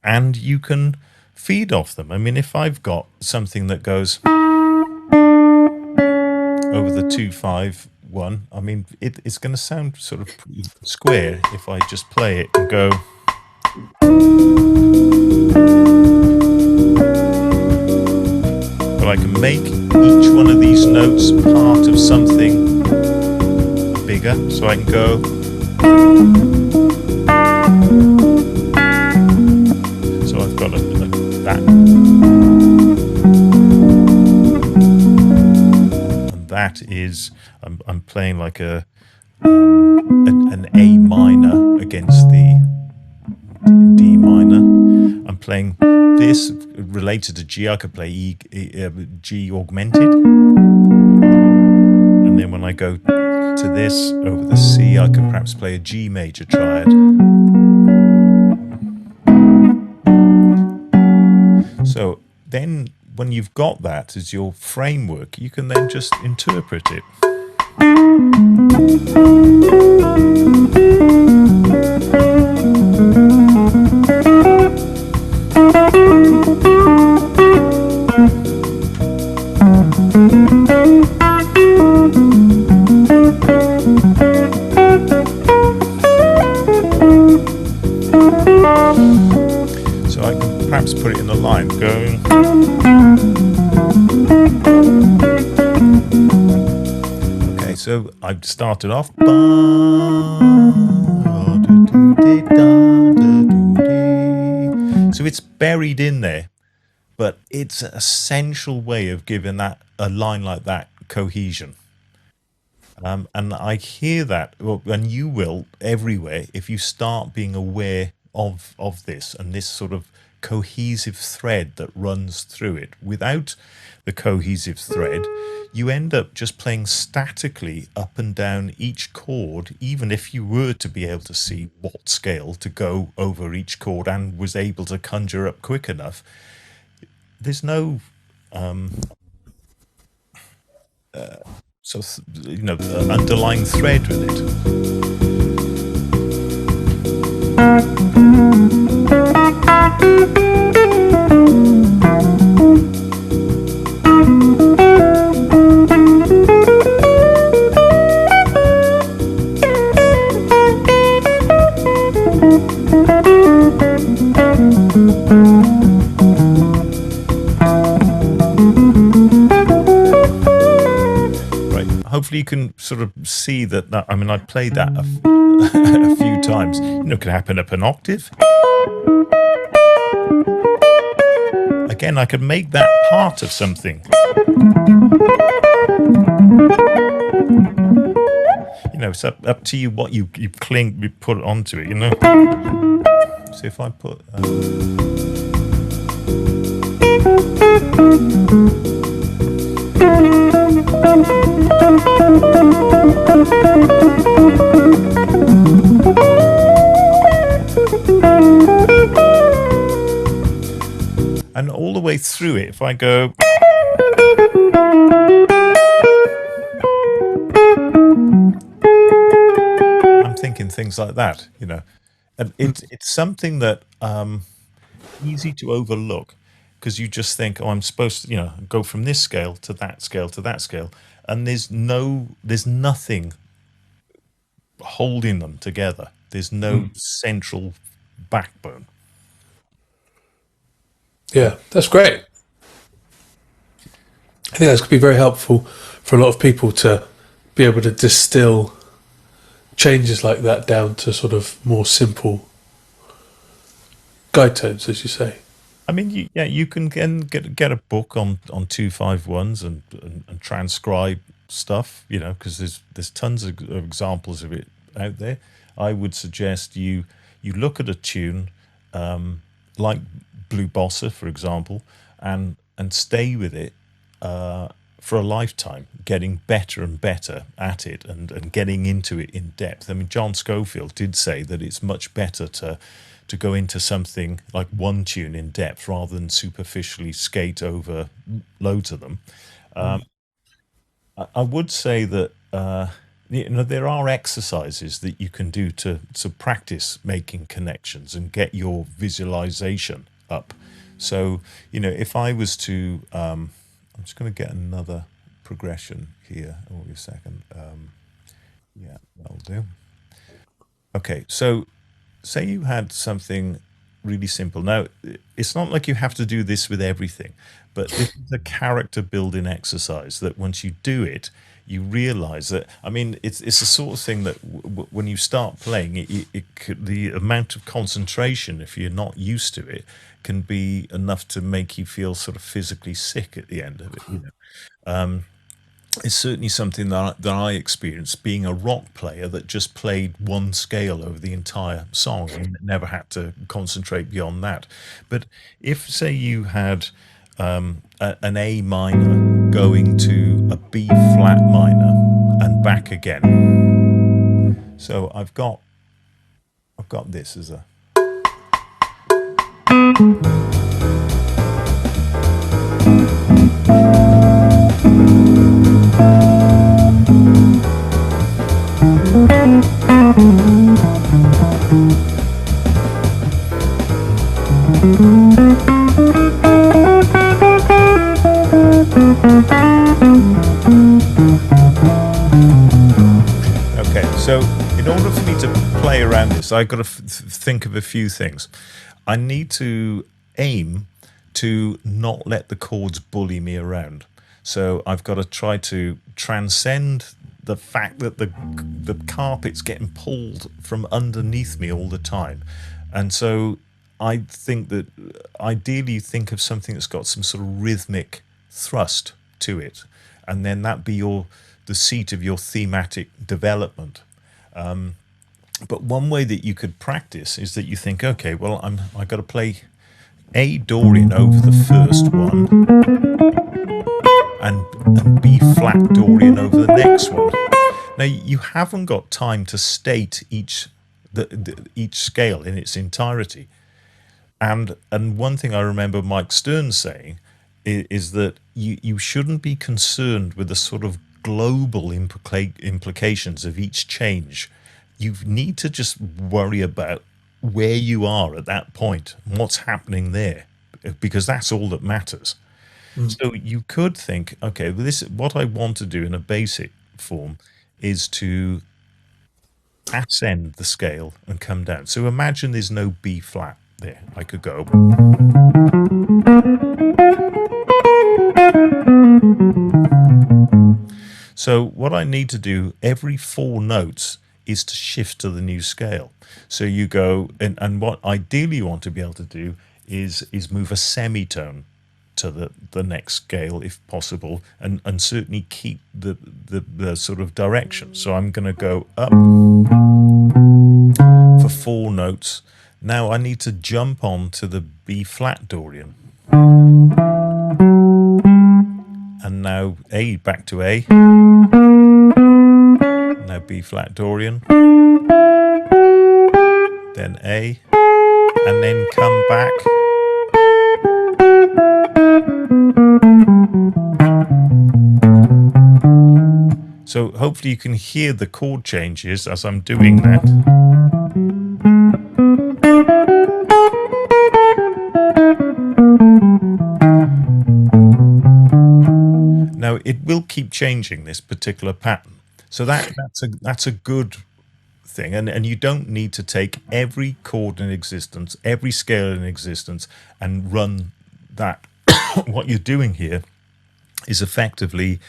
and you can feed off them. I mean, if I've got something that goes over the 2-5-1, I mean, it's going to sound sort of square if I just play it and go. But I can make each one of these notes part of something bigger, so I can go. So I've got that, and that is I'm playing like an A minor against the D minor. I'm playing this related to G. I could play G augmented, and then when I go to this over the C, I could perhaps play a G major triad. So then when you've got that as your framework, you can then just interpret it. So I can perhaps put it in a line going. Okay, so I've started off. So it's buried in there, but it's an essential way of giving that a line like that cohesion. And I hear that, well, and you will everywhere if you start being aware of this and this sort of cohesive thread that runs through it. Without the cohesive thread, you end up just playing statically up and down each chord, even if you were to be able to see what scale to go over each chord and was able to conjure up quick enough. There's no underlying thread with it. Hopefully you can sort of see that, I mean, I played that a few times. You know, it can happen up an octave. Again, I could make that part of something. You know, it's up to you what you put onto it, you know. So if I put... and all the way through it, if I go... I'm thinking things like that, you know. And it's something that easy to overlook, because you just think, oh, I'm supposed to, you know, go from this scale to that scale to that scale, and there's nothing holding them together. There's no central backbone. Yeah, that's great. I think that's going to be very helpful for a lot of people to be able to distill changes like that down to sort of more simple guide tones, as you say. I mean, you can get a book on 251s and transcribe stuff, you know, because there's tons of examples of it out there. I would suggest you look at a tune like Blue Bossa, for example, and stay with it for a lifetime, getting better and better at it and getting into it in depth. I mean, John Scofield did say that it's much better to go into something like one tune in depth rather than superficially skate over loads of them. I would say that you know, there are exercises that you can do to practice making connections and get your visualization up. So, you know, if I was to, I'm just going to get another progression here. Oh, wait a second. Yeah, that'll do. Okay, so say you had something really simple. Now, it's not like you have to do this with everything, but this is a character building exercise that once you do it, you realize that, I mean, it's the sort of thing that when you start playing, the amount of concentration, if you're not used to it, can be enough to make you feel sort of physically sick at the end of it. You know? It's certainly something that I experienced being a rock player that just played one scale over the entire song and never had to concentrate beyond that. But if, say, you had an A minor going to a B flat minor and back again. So I've got this as a... Okay, so in order for me to play around this, I've got to think of a few things. I need to aim to not let the chords bully me around. So I've got to try to transcend the fact that the carpet's getting pulled from underneath me all the time. And so I think that ideally think of something that's got some sort of rhythmic thrust to it, and then that be the seat of your thematic development. But one way that you could practice is that you think, okay, well, I've got to play A Dorian over the first one, and B flat Dorian over the next one. Now you haven't got time to state each scale in its entirety. And one thing I remember Mike Stern saying is that you shouldn't be concerned with the sort of global implications of each change. You need to just worry about where you are at that point and what's happening there, because that's all that matters. So you could think, okay, what I want to do in a basic form is to ascend the scale and come down. So imagine there's no B flat there. I could go. So what I need to do every 4 notes is to shift to the new scale. So you go, and what ideally you want to be able to do is move a semitone to the next scale if possible, and certainly keep the sort of direction. So I'm going to go up for 4 notes. Now I need to jump on to the B flat Dorian. And now A, back to A. Now B flat Dorian. Then A. And then come back. So hopefully you can hear the chord changes as I'm doing that. Now it will keep changing this particular pattern. So that's a good thing, and you don't need to take every chord in existence, every scale in existence, and run that. What you're doing here is effectively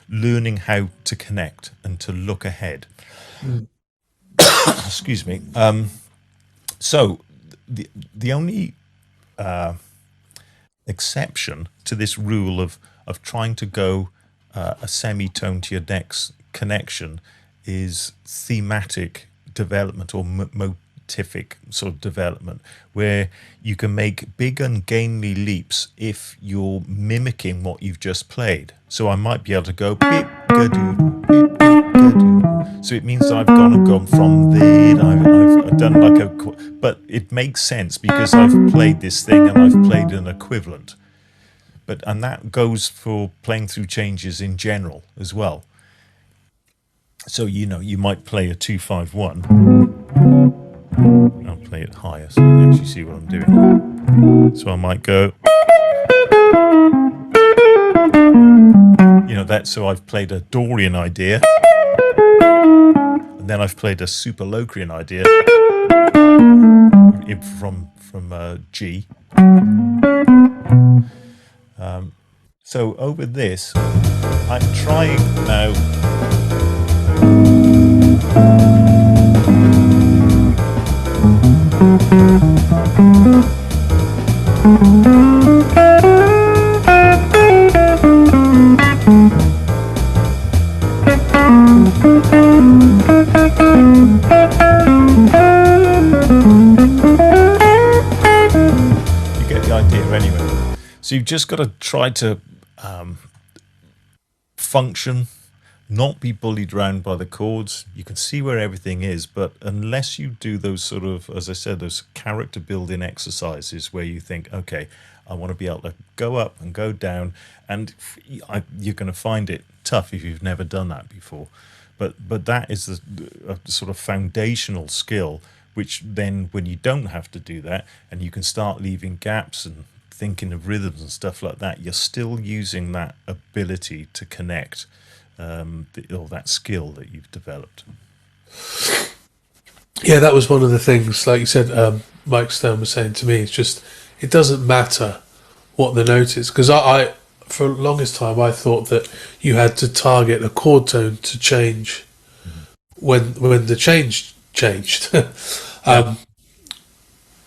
learning how to connect and to look ahead. Excuse me. So the only exception to this rule of trying to go a semitone to your next connection is thematic development or motivic sort of development, where you can make big ungainly leaps if you're mimicking what you've just played. So I might be able to go bip-ga-doo, bip-ga-doo. So it means I've gone from there. I've done like a, but it makes sense because I've played this thing and I've played an equivalent. And that goes for playing through changes in general as well. So, you might play a 2-5-1. I'll play it higher so you can actually see what I'm doing. So I might go, so I've played a Dorian idea, and then I've played a super Locrian idea from G. So over this, I'm trying now. You get the idea anyway. So you've just got to try to function, not be bullied around by the chords. You can see where everything is, but unless you do those sort of, as I said, those character building exercises where you think, okay, I want to be able to go up and go down, and you're going to find it tough if you've never done that before. But that is a sort of foundational skill, which then when you don't have to do that and you can start leaving gaps and thinking of rhythms and stuff like that, you're still using that ability to connect, or that skill that you've developed. Yeah, that was one of the things, like you said, Mike Stone was saying to me, it's just, it doesn't matter what the note is, because I for the longest time I thought that you had to target a chord tone to change when the change changed.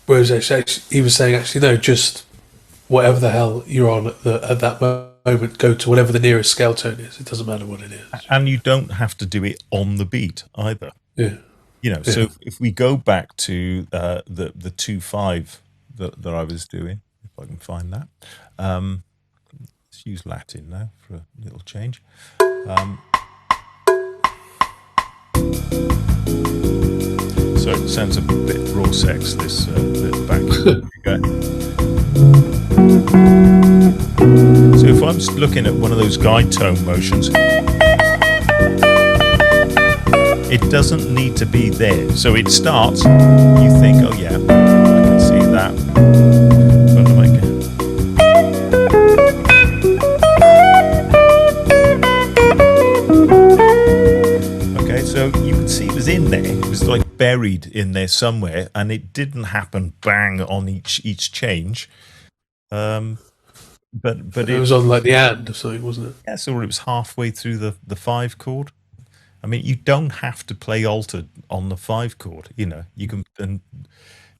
Whereas actually, he was saying, actually no, just whatever the hell you're on at that moment, go to whatever the nearest scale tone is. It doesn't matter what it is. And you don't have to do it on the beat either. Yeah. So if we go back to the 2-5 that I was doing, if I can find that. Let's use Latin now for a little change. So it sounds a bit raw sex, this bit back. So if I'm looking at one of those guide tone motions, it doesn't need to be there. So it starts, you think, oh yeah, I can see that. But okay, so you can see it was in there. It was like buried in there somewhere, and it didn't happen bang on each change. But it was on like the and or something, wasn't it? Yes, or it was halfway through the 5 chord. I mean, you don't have to play altered on the 5 chord. You know, you can, and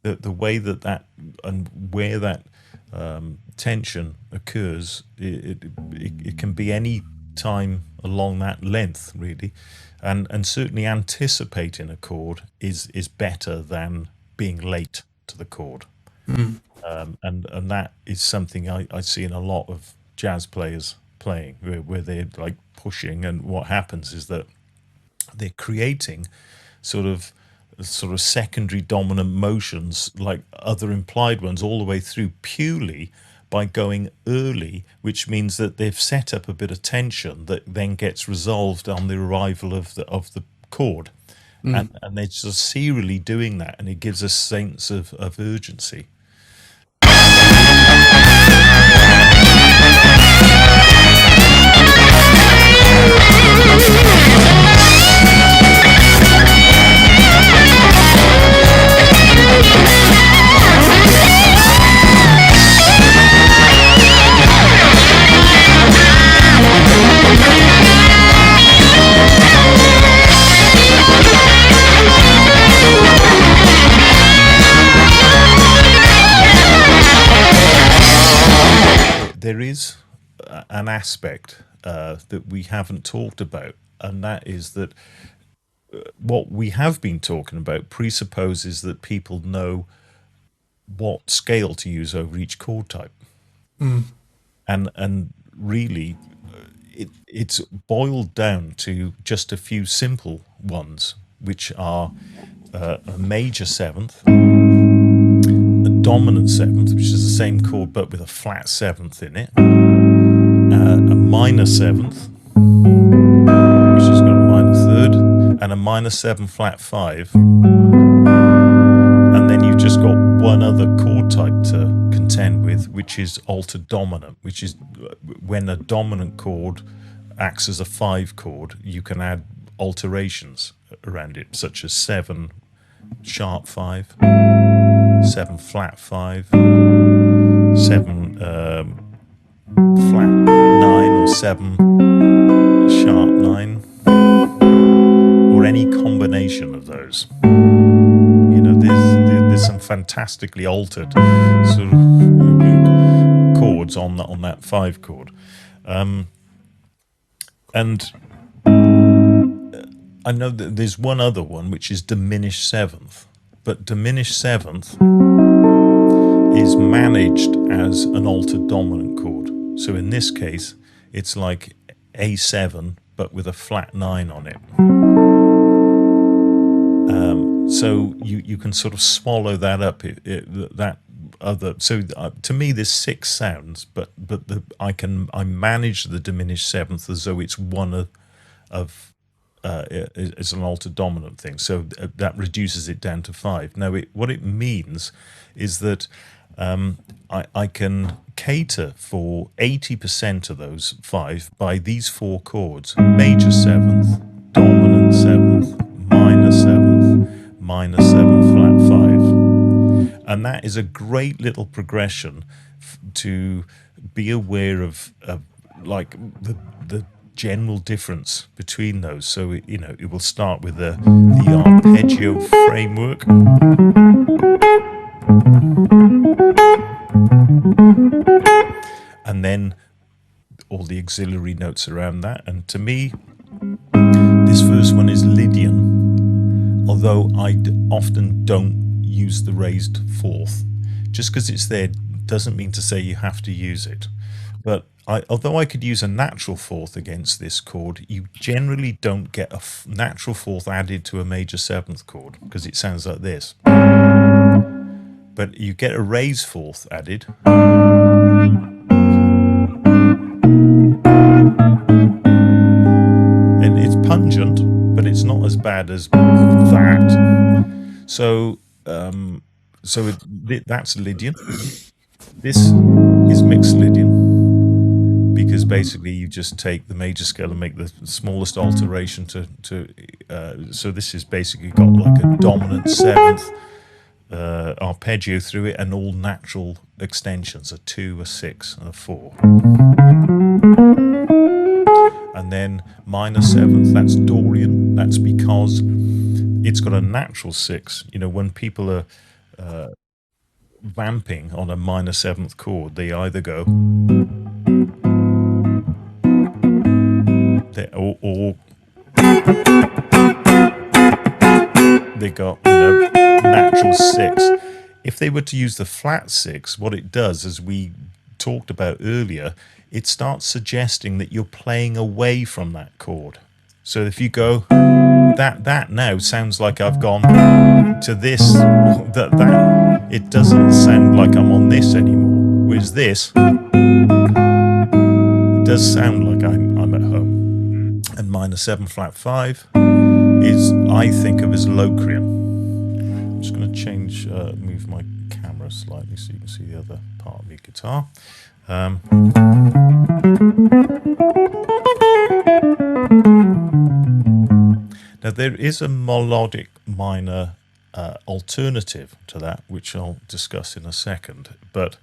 the way that and where that tension occurs, it can be any time along that length, really, and certainly anticipating a chord is better than being late to the chord. And that is something I see in a lot of jazz players playing, where they're like pushing, and what happens is that they're creating sort of secondary dominant motions, like other implied ones, all the way through, purely by going early, which means that they've set up a bit of tension that then gets resolved on the arrival of the chord. And they're just serially doing that, and it gives a sense of urgency. There is an aspect that we haven't talked about, and that is that what we have been talking about presupposes that people know what scale to use over each chord type. And really, it's boiled down to just a few simple ones, which are a major 7th, a dominant 7th, which is the same chord but with a flat 7th in it, a minor 7th, which has got a minor 3rd, and a minor 7 flat 5, and then you've just got one other chord type to contend with, which is altered dominant, which is when a dominant chord acts as a 5 chord, you can add alterations around it, such as 7 sharp 5, 7 flat 5, 7 flat 9, or 7 sharp 9, or any combination of those. You know, there's some fantastically altered sort of chords on that 5 chord, and I know that there's one other one which is diminished 7th, but diminished 7th is managed as an altered dominant chord. So in this case, it's like A7 but with a flat 9 on it. So you can sort of swallow that up. That other. So to me, there's 6 sounds, but I manage the diminished 7th as though it's one of it's an altered dominant thing. So that reduces it down to 5. Now, what it means is that I can cater for 80% of those 5 by these 4 chords: major 7th, dominant 7th, minor 7th, minor 7 flat 5. And that is a great little progression to be aware of like the general difference between those. So it will start with the arpeggio framework, and then all the auxiliary notes around that. And to me, this first one is Lydian, although I often don't use the raised 4th. Just because it's there doesn't mean to say you have to use it. But although I could use a natural 4th against this chord, you generally don't get a natural 4th added to a major 7th chord, because it sounds like this. But you get a raised 4th added. And it's pungent, but it's not as bad as that. So that's Lydian. This is mixed Lydian, because basically you just take the major scale and make the smallest alteration so this has basically got like a dominant seventh arpeggio through it, and all natural extensions, a 2, a 6, and a 4. And then minor seventh, that's Dorian. That's because it's got a natural 6. You know, when people are vamping on a minor seventh chord, they either go or they got, you know, natural 6. If they were to use the flat 6, what it does, as we talked about earlier, it starts suggesting that you're playing away from that chord. So if you go, that now sounds like I've gone to this, that it doesn't sound like I'm on this anymore. Whereas this, it does sound like I'm at home. And minor 7 flat 5 is, I think of as Locrian. I'm just going to change, move my camera slightly so you can see the other part of the guitar. Now there is a melodic minor alternative to that, which I'll discuss in a second. But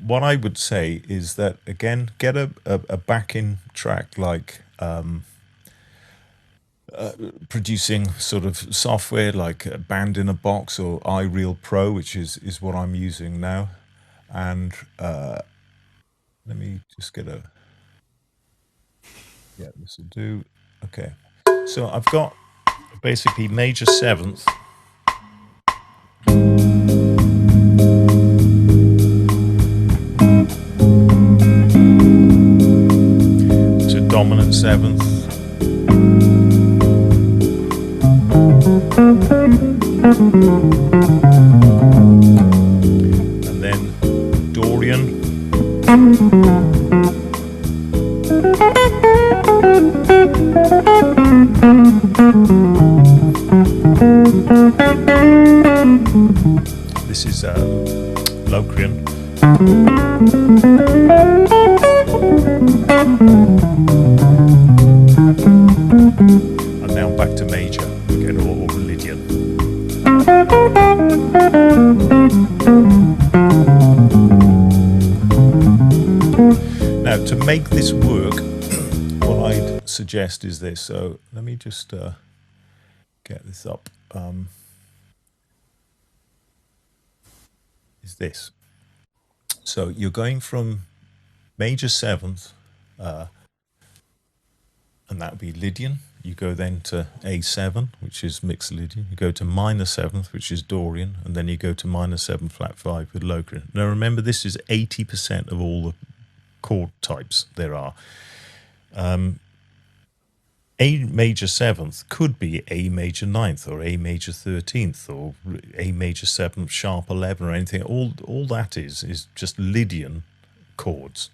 what I would say is that, again, get a backing track like producing sort of software like Band in a Box or iReal Pro, which is what I'm using now. And let me just get a, yeah, this will do. Okay, so I've got basically major seventh, to dominant seventh, and then Dorian, this is Locrian, and now back to major again, or Lydian. Now, to make this work, what I'd suggest is this. So let me just get this up. Is this. So you're going from major seventh, and that would be Lydian. You go then to A7, which is mixed Lydian. You go to minor seventh, which is Dorian, and then you go to minor 7 flat 5 with Locrian. Now remember, this is 80% of all the chord types there are. A major seventh could be A major ninth or A major 13th or A major 7th sharp 11 or anything. All that is just Lydian chords,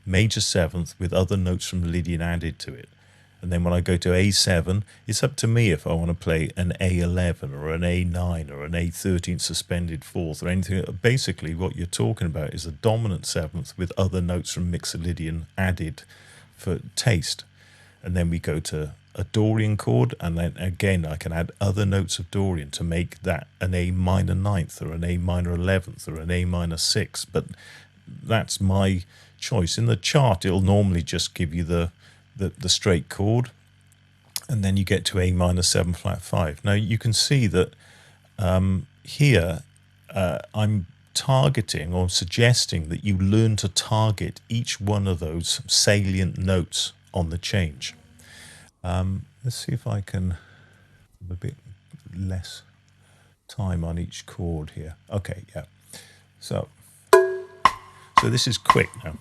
major seventh with other notes from Lydian added to it. And then when I go to A7, it's up to me if I want to play an A11 or an A9 or an A13 suspended fourth or anything. Basically, what you're talking about is a dominant seventh with other notes from Mixolydian added for taste. And then we go to a Dorian chord, and then again I can add other notes of Dorian to make that an A minor ninth or an A minor 11th or an A minor 6th. But that's my choice. In the chart, it'll normally just give you the straight chord, and then you get to A minor 7 flat 5. Now you can see that here I'm targeting or suggesting that you learn to target each one of those salient notes on the change. Let's see if I can have a bit less time on each chord here. Okay, yeah. So this is quick now.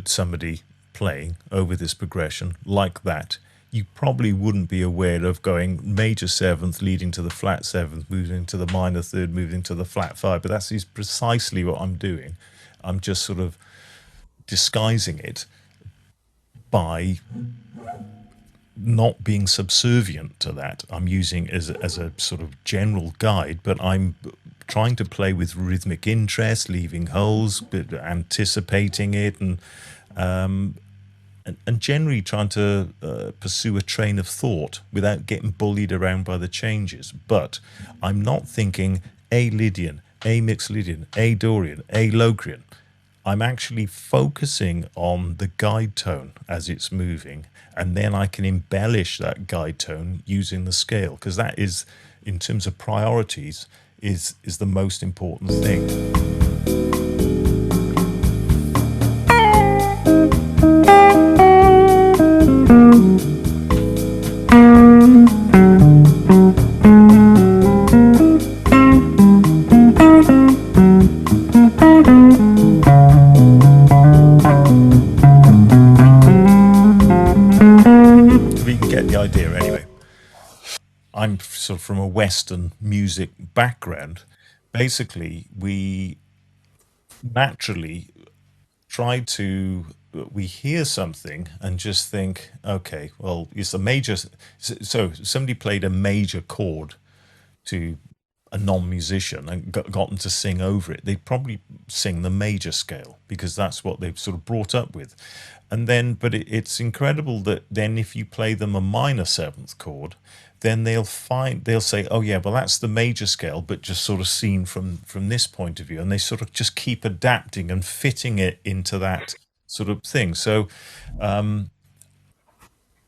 had somebody playing over this progression like that, you probably wouldn't be aware of going major seventh leading to the flat seventh, moving to the minor third, moving to the flat five. But that's precisely what I'm doing. I'm just sort of disguising it by not being subservient to that. I'm using it as a sort of general guide, but I'm trying to play with rhythmic interest, leaving holes, but anticipating it, and generally trying to pursue a train of thought without getting bullied around by the changes. But I'm not thinking A Lydian, A mixed Lydian, A Dorian, A Locrian. I'm actually focusing on the guide tone as it's moving, and then I can embellish that guide tone using the scale, because that is, in terms of priorities, is the most important thing. I'm sort of from a Western music background. Basically, we naturally try to, we hear something and just think, okay, well, it's a major. So somebody played a major chord to a non-musician and got them to sing over it. They'd probably sing the major scale because that's what they've sort of brought up with. And then, but it's incredible that then if you play them a minor seventh chord, then they'll say, oh yeah, well that's the major scale, but just sort of seen from this point of view, and they sort of just keep adapting and fitting it into that sort of thing. So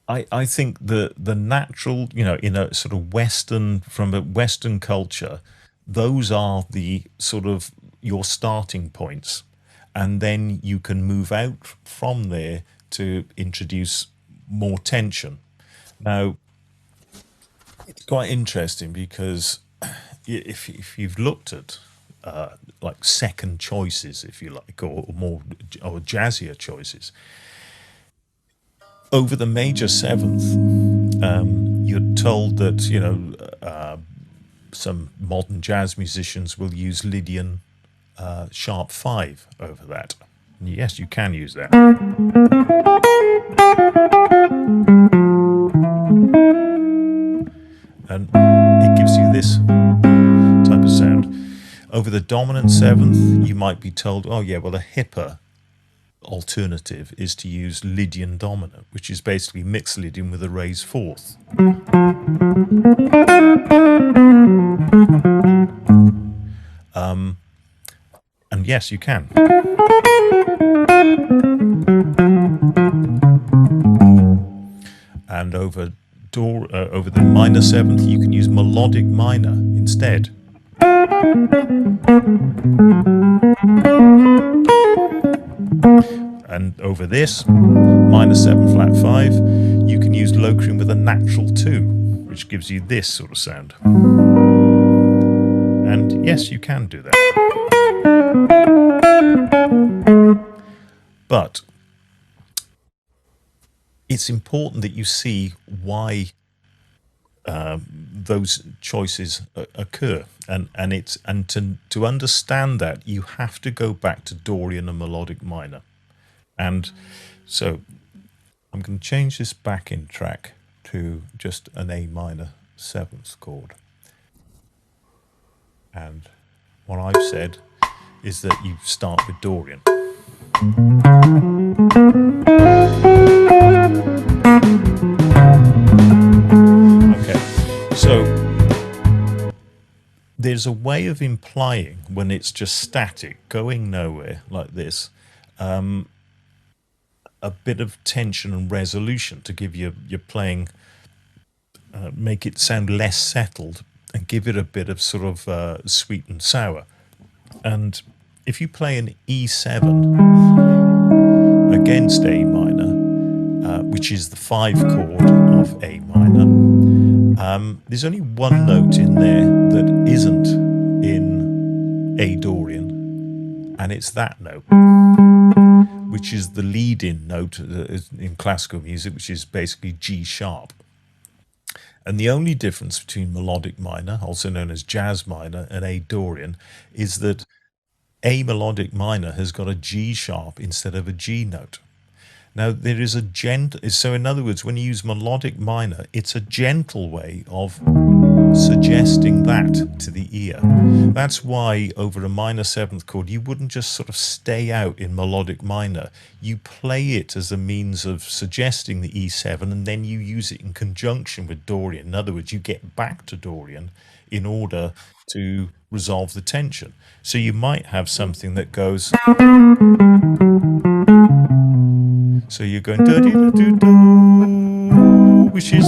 I think the natural, in a sort of Western, from a Western culture, those are the sort of your starting points, and then you can move out from there to introduce more tension. Now, it's quite interesting because if you've looked at like second choices, if you like, or jazzier choices, over the major seventh, you're told that some modern jazz musicians will use Lydian sharp 5 over that. And yes, you can use that. And it gives you this type of sound. Over the dominant seventh, you might be told, oh yeah, well, a hipper alternative is to use Lydian dominant, which is basically mixed Lydian with a raised fourth. And yes, you can. And over the minor seventh, you can use melodic minor instead. And over this, minor 7 flat 5, you can use Locrian with a natural 2, which gives you this sort of sound. And yes, you can do that. But it's important that you see why those choices occur, and to understand that, you have to go back to Dorian and melodic minor. And so I'm going to change this backing track to just an A minor 7th chord. And what I've said is that you start with Dorian. Okay, so there's a way of implying when it's just static, going nowhere like this, a bit of tension and resolution to give your playing, make it sound less settled and give it a bit of sort of sweet and sour. And if you play an E7 against A minor, which is the 5 chord of A minor, there's only one note in there that isn't in A Dorian, and it's that note, which is the lead-in note in classical music, which is basically G sharp. And the only difference between melodic minor, also known as jazz minor, and A Dorian is that A melodic minor has got a G sharp instead of a G note. Now, there is a so in other words, when you use melodic minor, it's a gentle way of suggesting that to the ear. That's why over a minor seventh chord, you wouldn't just sort of stay out in melodic minor. You play it as a means of suggesting the E7, and then you use it in conjunction with Dorian. In other words, you get back to Dorian in order to resolve the tension. So you might have something that goes... So you're going do do do do, which is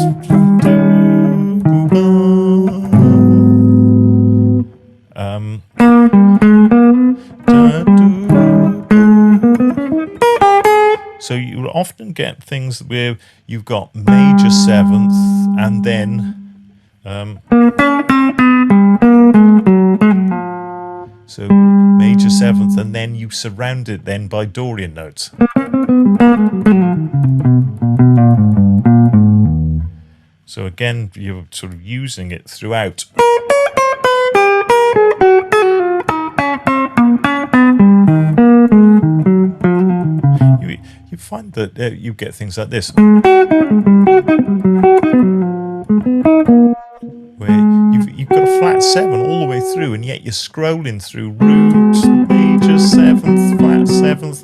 so you will often get things where you've got major seventh and then so major seventh, and then you surround it then by Dorian notes. So again, you're sort of using it throughout. You find that you get things like this, where you've got a flat seven all the way through, and yet you're scrolling through root, major seventh, flat seventh.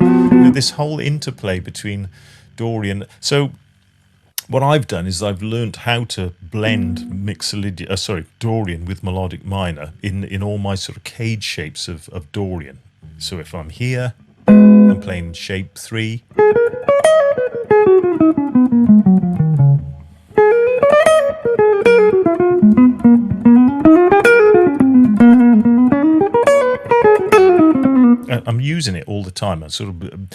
This whole interplay between Dorian. So what I've done is I've learnt how to blend Dorian with melodic minor in all my sort of cage shapes of Dorian. So if I'm here, I'm playing shape 3. I'm using it all the time. I'm sort of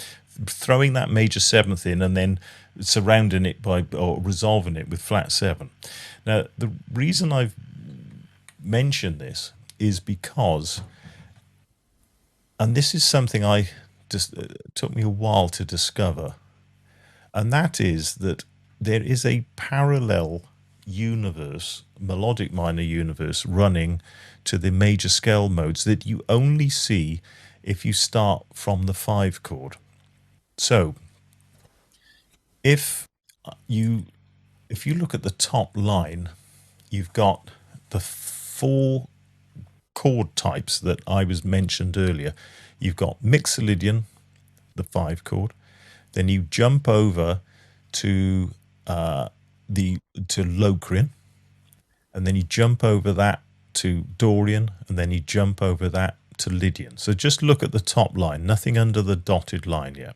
throwing that major seventh in and then surrounding it or resolving it with flat 7. Now, the reason I've mentioned this is because, and this is something I just took me a while to discover, and that is that there is a parallel universe, melodic minor universe, running to the major scale modes that you only see if you start from the 5 chord. So if you look at the top line, you've got the 4 chord types that I was mentioned earlier. You've got Mixolydian, the 5 chord, then you jump over to Locrian, and then you jump over that to Dorian, and then you jump over that to Lydian. So just look at the top line, nothing under the dotted line yet.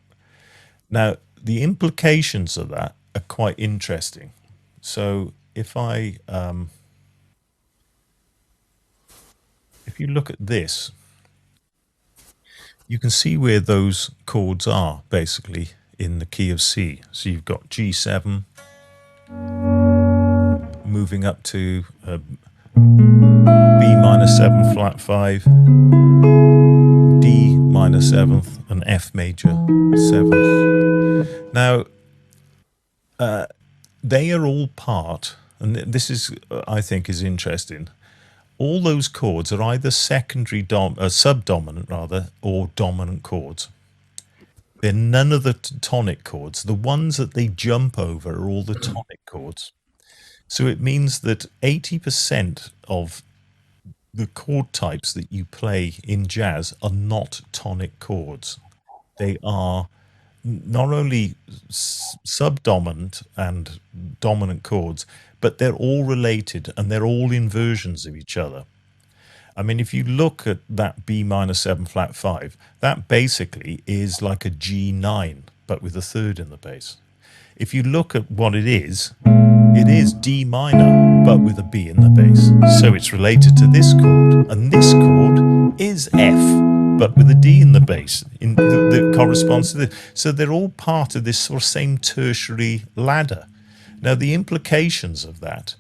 Now, the implications of that are quite interesting. So if you look at this, you can see where those chords are basically in the key of C. So you've got G7 moving up to B minor 7 flat 5, D minor 7th, and F major 7th. Now, they are all part, and this is, I think, is interesting. All those chords are either subdominant rather, or dominant chords. They're none of the tonic chords. The ones that they jump over are all the tonic chords. So it means that 80% of the chord types that you play in jazz are not tonic chords. They are not only subdominant and dominant chords, but they're all related and they're all inversions of each other. I mean, if you look at that B minor 7 flat 5, that basically is like a G9, but with a third in the bass. If you look at what it is D minor, but with a B in the bass. So it's related to this chord, and this chord is F, but with a D in the bass that corresponds to this. So they're all part of this sort of same tertiary ladder. Now, the implications of that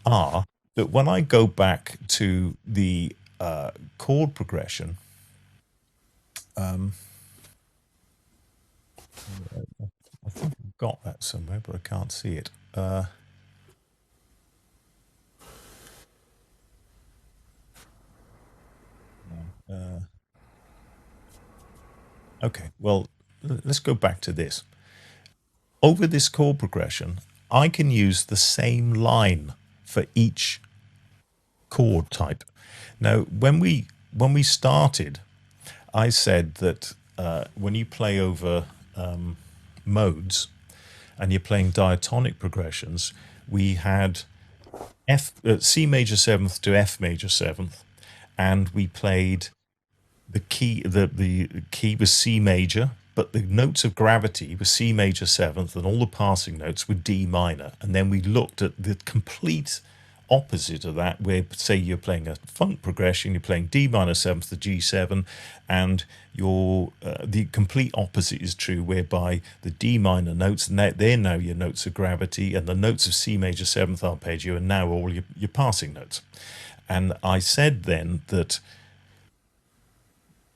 are that when I go back to the chord progression, I think I've got that somewhere, but I can't see it. Okay, well, let's go back to this. Over this chord progression, I can use the same line for each chord type. Now, when we started, I said that when you play over modes and you're playing diatonic progressions, we had C major seventh to F major seventh, and we played the key. The key was C major, but the notes of gravity were C major seventh, and all the passing notes were D minor. And then we looked at the complete opposite of that, where say you're playing a funk progression, you're playing D minor seventh to G7, and your the complete opposite is true, whereby the D minor notes, they're now your notes of gravity, and the notes of C major seventh arpeggio are now all your passing notes. And I said then that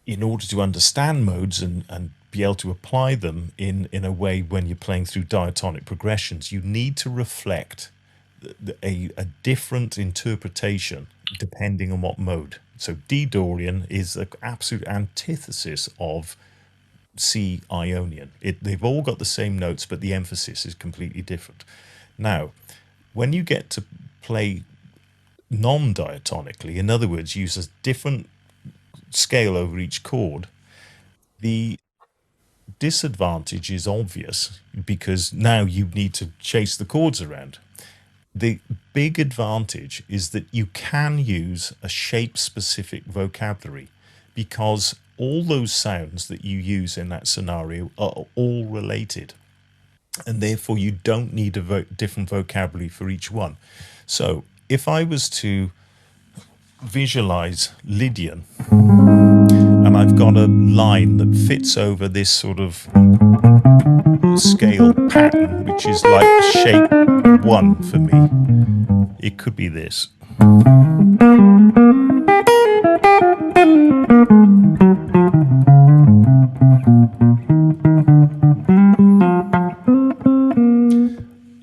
in order to understand modes and be able to apply them in a way when you're playing through diatonic progressions, you need to reflect a different interpretation depending on what mode. So D Dorian is the absolute antithesis of C Ionian. They've all got the same notes, but the emphasis is completely different. Now, when you get to play non-diatonically, in other words, use a different scale over each chord, the disadvantage is obvious because now you need to chase the chords around. The big advantage is that you can use a shape-specific vocabulary because all those sounds that you use in that scenario are all related, and therefore you don't need a different vocabulary for each one. So if I was to visualize Lydian, and I've got a line that fits over this sort of scale pattern, which is like shape 1 for me. It could be this.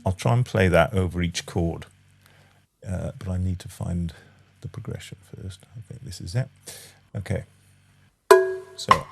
I'll try and play that over each chord, but I need to find the progression first. I think this is it. Okay. So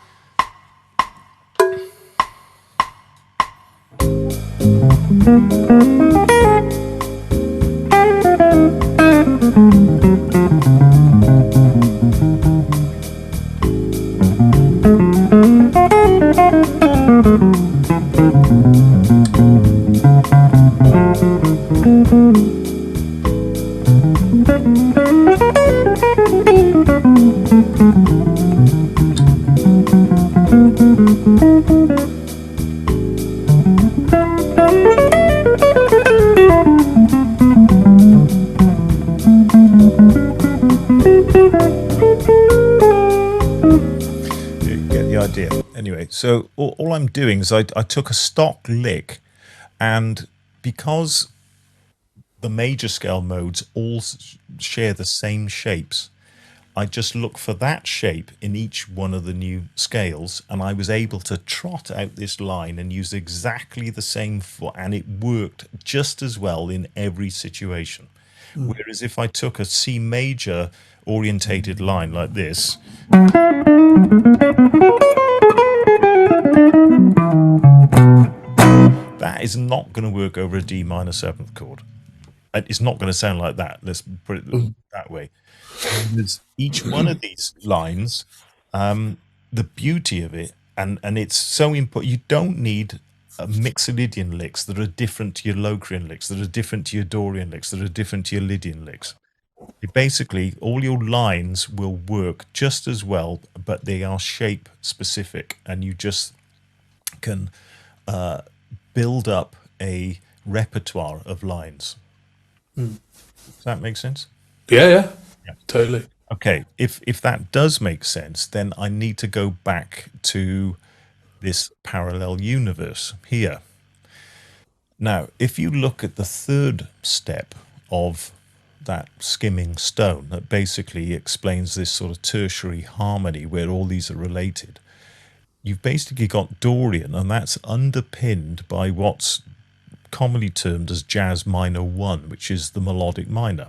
anyway, so all I'm doing is I took a stock lick, and because the major scale modes all share the same shapes, I just look for that shape in each one of the new scales, and I was able to trot out this line and use exactly the same foot, and it worked just as well in every situation. Whereas if I took a C major orientated line like this, that is not going to work over a D minor seventh chord. It's not going to sound like that. Let's put it that way. There's each one of these lines, the beauty of it, and it's so important. You don't need Mixolydian licks that are different to your Locrian licks, that are different to your Dorian licks, that are different to your Lydian licks. Basically, all your lines will work just as well, but they are shape specific, and you just can build up a repertoire of lines. Does that make sense? Yeah, totally. Okay, if that does make sense, then I need to go back to this parallel universe here. Now, if you look at the third step of that skimming stone, that basically explains this sort of tertiary harmony where all these are related, you've basically got Dorian, and that's underpinned by what's commonly termed as jazz minor 1, which is the melodic minor.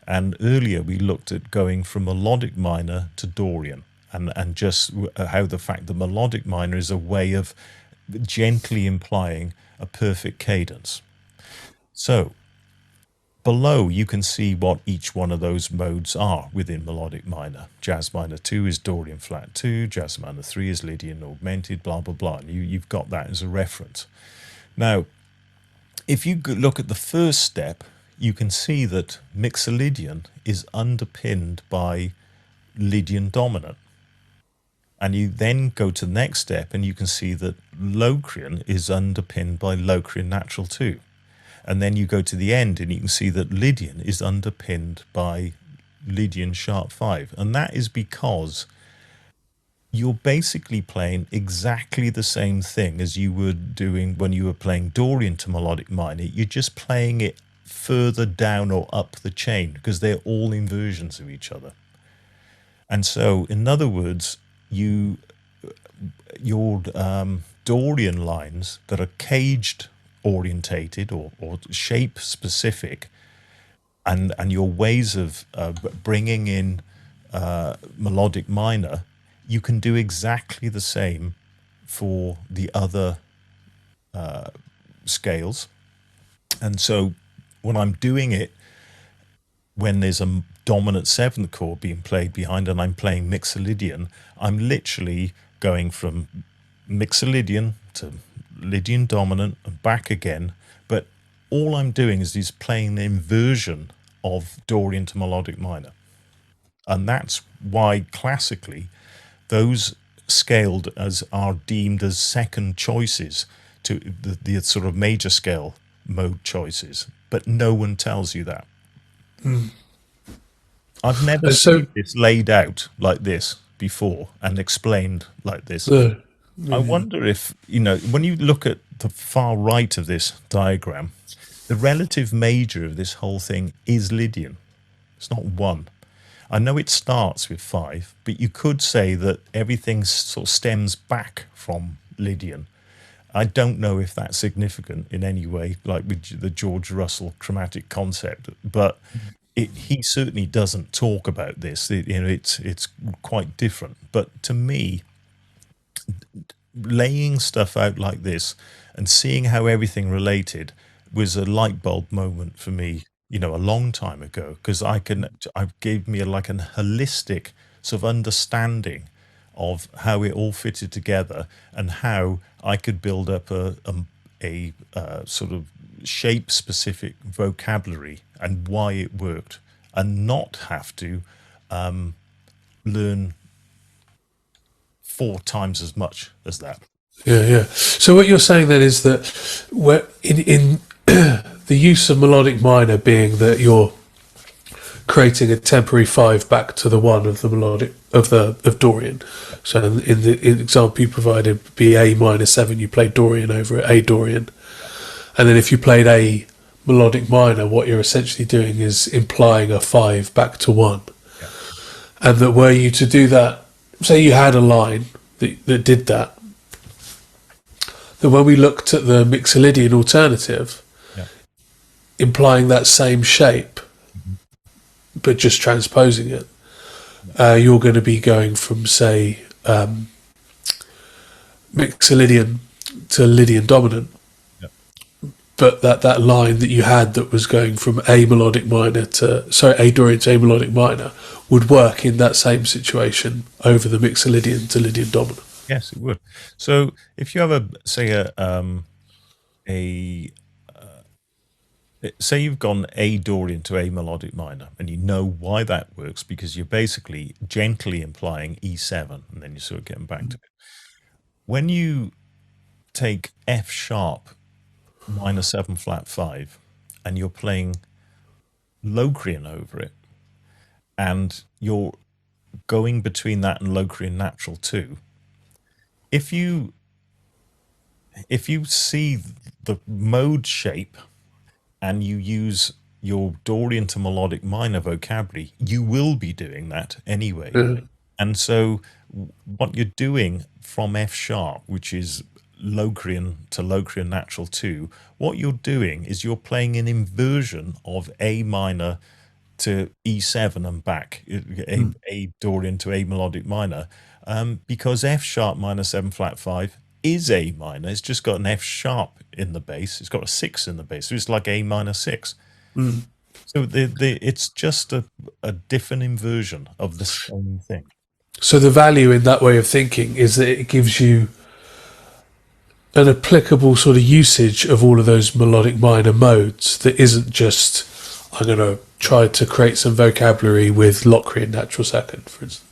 And earlier we looked at going from melodic minor to Dorian, and just how the fact that melodic minor is a way of gently implying a perfect cadence. So below you can see what each one of those modes are within melodic minor. Jazz minor 2 is Dorian flat 2, jazz minor 3 is Lydian augmented, blah blah blah. And you've got that as a reference. Now if you look at the first step, you can see that Mixolydian is underpinned by Lydian dominant. And you then go to the next step and you can see that Locrian is underpinned by Locrian natural 2. And then you go to the end and you can see that Lydian is underpinned by Lydian sharp 5. And that is because you're basically playing exactly the same thing as you were doing when you were playing Dorian to melodic minor. You're just playing it further down or up the chain because they're all inversions of each other. And so, in other words, your Dorian lines that are caged orientated or shape specific, and your ways of bringing in melodic minor, you can do exactly the same for the other scales. And so when I'm doing it, when there's a dominant 7th chord being played behind and I'm playing Mixolydian, I'm literally going from Mixolydian to Lydian dominant and back again. But all I'm doing is playing the inversion of Dorian to melodic minor. And that's why classically those scaled as are deemed as second choices to the sort of major scale mode choices, but no one tells you that. I've never seen this laid out like this before and explained like this. I wonder if, when you look at the far right of this diagram, the relative major of this whole thing is Lydian. It's not 1. I know it starts with 5, but you could say that everything sort of stems back from Lydian. I don't know if that's significant in any way, like with the George Russell chromatic concept, but he certainly doesn't talk about this. It's quite different. But to me, laying stuff out like this and seeing how everything related was a light bulb moment for me, a long time ago, because I gave me a holistic sort of understanding of how it all fitted together and how I could build up a sort of shape-specific vocabulary and why it worked, and not have to learn 4 times as much as that. Yeah. So what you're saying then is that in the use of melodic minor being that you're creating a temporary 5 back to the 1 of the melodic of Dorian. So in the example you provided, be A minor 7, you play Dorian over A Dorian, and then if you played A melodic minor, what you're essentially doing is implying a 5 back to 1. Yeah. And that were you to do that, say you had a line that did that, then when we looked at the Mixolydian alternative, implying that same shape, but just transposing it, you're going to be going from, say, Mixolydian to Lydian dominant. But that line that you had that was going from A melodic minor A Dorian to A melodic minor would work in that same situation over the Mixolydian to Lydian dominant. Yes, it would. So if you have say you've gone A Dorian to A melodic minor, and you know why that works because you're basically gently implying E7, and then you're sort of getting back to it. When you take F sharp minor 7 flat 5 and you're playing Locrian over it, and you're going between that and Locrian natural 2, if you see the mode shape and you use your Dorian to melodic minor vocabulary, you will be doing that anyway. And so what you're doing from F sharp, which is Locrian to Locrian natural 2, what you're doing is you're playing an inversion of A minor to E7 and back, A Dorian to A melodic minor, because F sharp minor 7 flat 5 is A minor. It's just got an F sharp in the bass. It's got a 6 in the bass. So it's like A minor 6. So it's just a different inversion of the same thing. So the value in that way of thinking is that it gives you an applicable sort of usage of all of those melodic minor modes that isn't just, I'm going to try to create some vocabulary with Locrian natural second, for instance.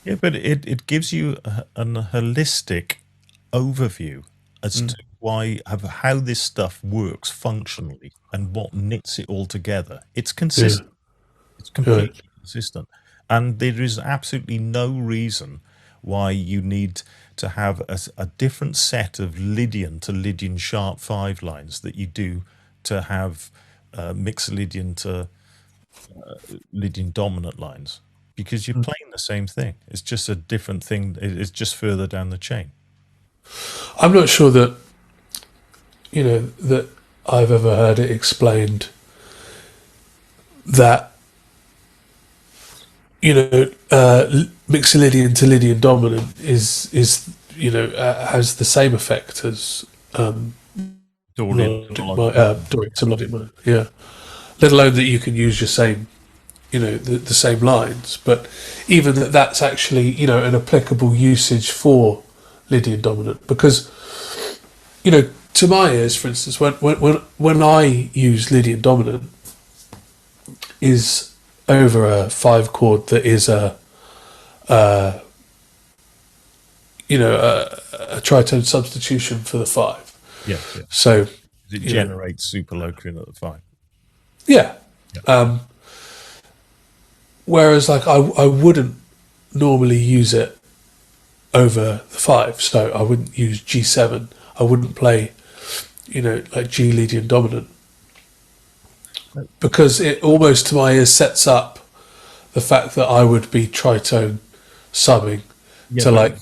Yeah, but it gives you a holistic overview as to how this stuff works functionally and what knits it all together. It's consistent. It's completely consistent. And there is absolutely no reason why you need to have a different set of Lydian to Lydian sharp 5 lines that you do to have Mixolydian to Lydian dominant lines, because you're playing the same thing. It's just a different thing. It's just further down the chain. I'm not sure that, that I've ever heard it explained that, Mixolydian to Lydian dominant is has the same effect as Dorian to melodic minor. Yeah, let alone that you can use your same, the same lines, but even that's actually an applicable usage for Lydian dominant, because to my ears, for instance, when I use Lydian dominant, is over a 5 chord that is a tritone substitution for the 5. Yeah. So it generates super Locrian at the 5. Yeah. Whereas I wouldn't normally use it over the 5, so I wouldn't use G7. I wouldn't play, like G Lydian dominant, because it almost to my ears sets up the fact that I would be tritone subbing to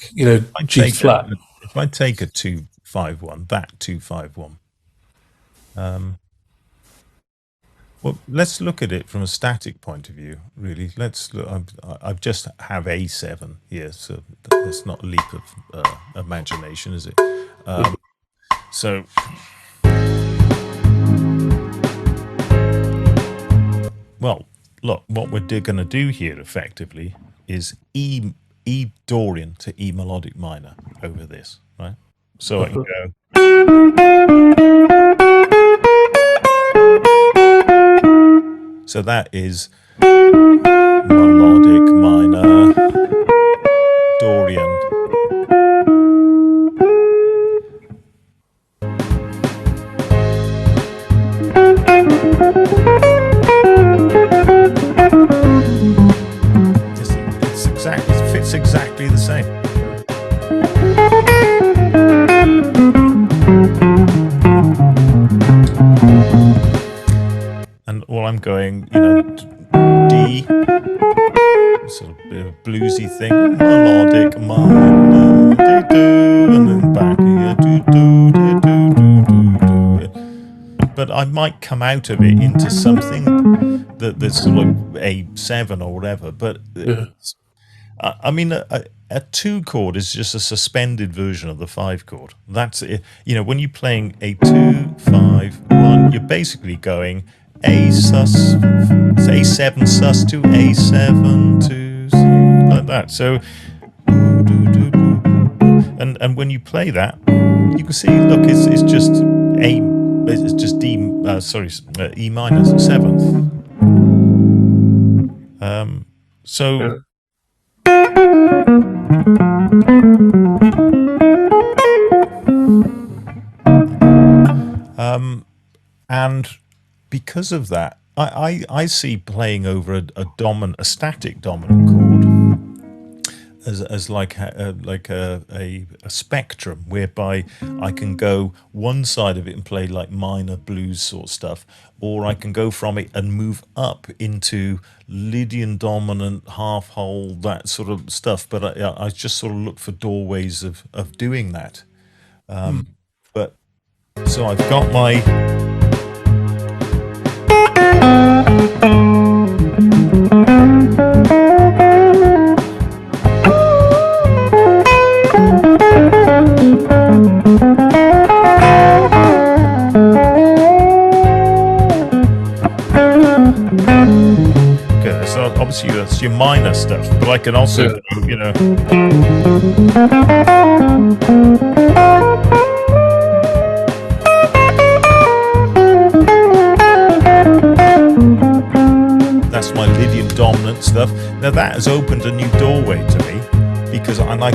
G flat. If I take a 2-5-1, that 2-5-1, well, let's look at it from a static point of view, really. Let's look. I just have A7 here, so that's not a leap of imagination, is it? So well, look, what we're going to do here effectively is E Dorian to E melodic minor over this, right? So I can go. So that is melodic minor, Dorian. It fits exactly the same. And all I'm going, D, sort of bit of bluesy thing, melodic minor, do, and then back here, do. But I might come out of it into something that's sort of A7 or whatever. But I mean, a 2 chord is just a suspended version of the 5 chord. That's it. When you're playing a 2-5-1, you're basically going A sus, A7 sus to A7 to C, like that. So, and when you play that, you can see, look, it's just it's just D, E minor 7th. So. And because of that, I see playing over a static dominant chord as like a spectrum whereby I can go one side of it and play like minor blues sort of stuff, or I can go from it and move up into Lydian dominant, half whole, that sort of stuff. But I just sort of look for doorways of doing that. But so I've got my so obviously that's your minor stuff, but I can also go, that's my Lydian dominant stuff. Now that has opened a new doorway to me, because I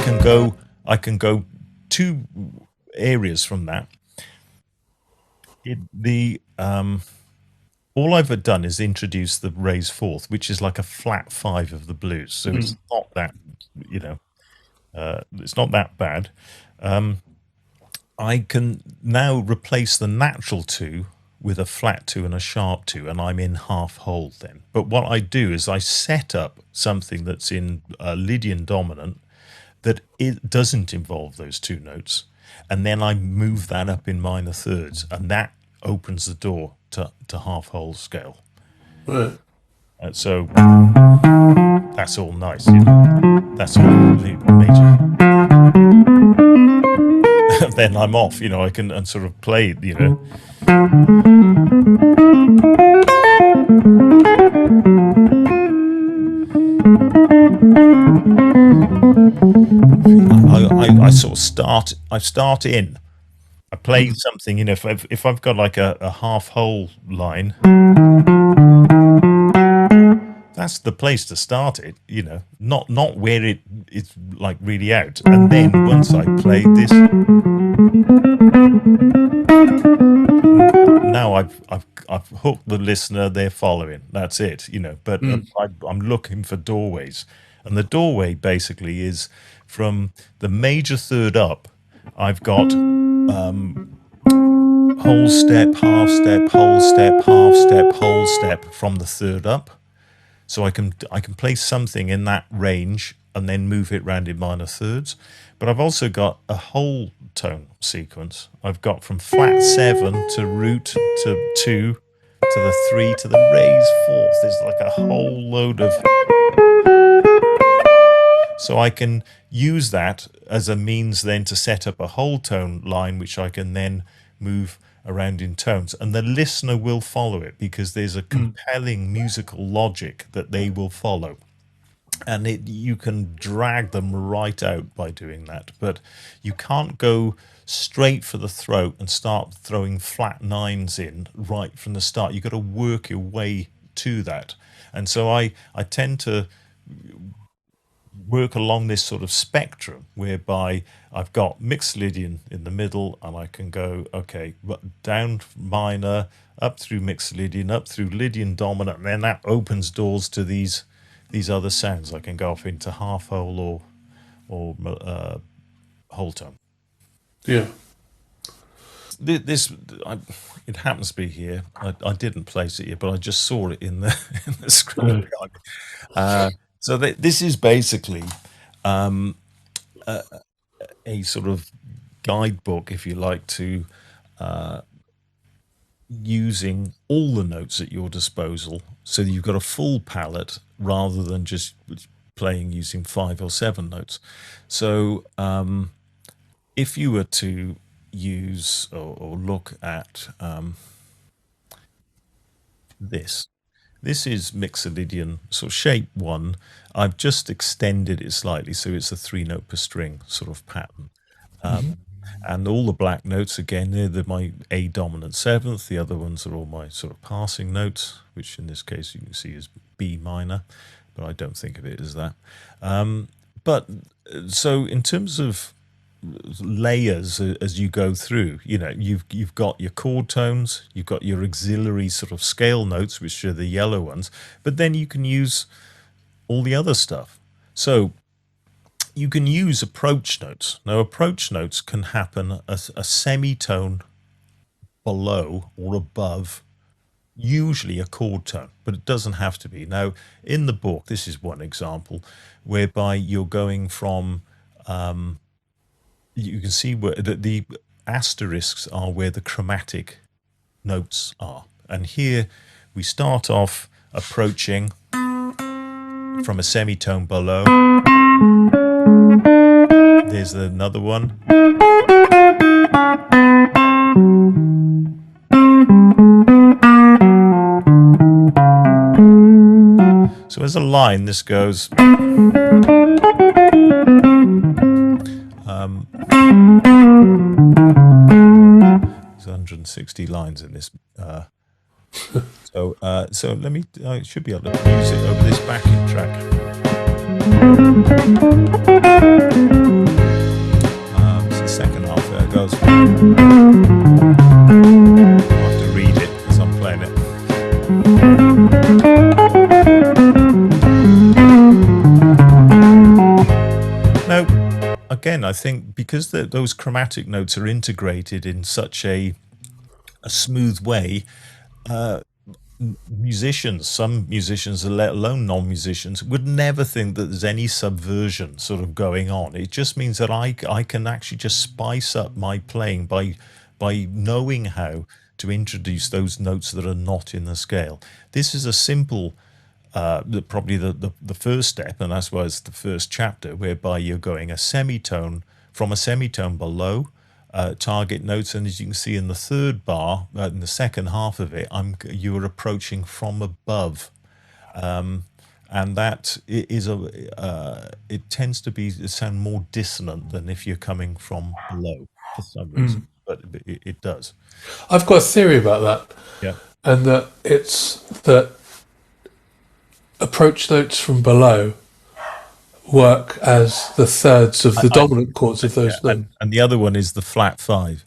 can go two areas from that. All I've done is introduce the raised fourth, which is like a flat 5 of the blues. So it's not that, it's not that bad. I can now replace the natural 2 with a flat 2 and a sharp 2, and I'm in half whole then. But what I do is I set up something that's in Lydian dominant that it doesn't involve those 2 notes, and then I move that up in minor thirds, and that opens the door to half whole scale. Right. So that's all nice, that's all major. Then I'm off, I can and sort of play, I sort of start in. I play something, if I've got like a half whole line, that's the place to start it, not where it's like really out. And then once I play this, now I've hooked the listener, they're following, that's it, but I'm looking for doorways, and the doorway basically is from the major third up. I've got whole step, half step, whole step, half step, whole step from the third up. So I can play something in that range and then move it round in minor thirds. But I've also got a whole tone sequence. I've got from flat 7 to root to 2 to the 3 to the raised fourth. There's like a whole load of... So I can use that as a means then to set up a whole tone line, which I can then move around in tones, and the listener will follow it because there's a compelling musical logic that they will follow, and you can drag them right out by doing that. But you can't go straight for the throat and start throwing flat 9s in right from the start. You've got to work your way to that. And so I tend to work along this sort of spectrum whereby I've got mixed Lydian in the middle, and I can go, okay, down minor, up through mixed Lydian, up through Lydian dominant, and then that opens doors to these other sounds. I can go off into half whole or whole tone. Yeah. It happens to be here. I didn't place it here, but I just saw it in the script. So this is basically a sort of guidebook, if you like, to using all the notes at your disposal, so that you've got a full palette rather than just playing using 5 or 7 notes. So if you were to use or look at this is Mixolydian sort of shape 1. I've just extended it slightly, so it's a 3-note per string sort of pattern. And all the black notes, again, they're my A dominant 7th. The other ones are all my sort of passing notes, which in this case you can see is B minor, but I don't think of it as that. But so in terms of layers as you go through, you've got your chord tones, you've got your auxiliary sort of scale notes, which are the yellow ones, but then you can use all the other stuff. So you can use approach notes. Now, approach notes can happen as a semitone below or above, usually a chord tone, but it doesn't have to be. Now, in the book, this is one example whereby you're going from, you can see where the asterisks are where the chromatic notes are. And here we start off approaching from a semitone below. There's another one. So as a line, this goes. There's 160 lines in this. So let me. I should be able to use it over this backing track. It's the second half. There it goes. I have to read it as I'm playing it. Now, again, I think because those chromatic notes are integrated in such a smooth way, musicians, some musicians, let alone non-musicians, would never think that there's any subversion sort of going on. It just means that I can actually just spice up my playing by knowing how to introduce those notes that are not in the scale. This is a simple, probably the first step, and that's why it's the first chapter, whereby you're going a semitone from a semitone below, target notes, and as you can see in the third bar, in the second half of it, you are approaching from above, and that is it tends to sound more dissonant than if you're coming from below for some reason, but it does. I've got a theory about that, Yeah, and that it's that approach notes from below work as the thirds of the dominant chords of those notes. and the other one is the flat 5.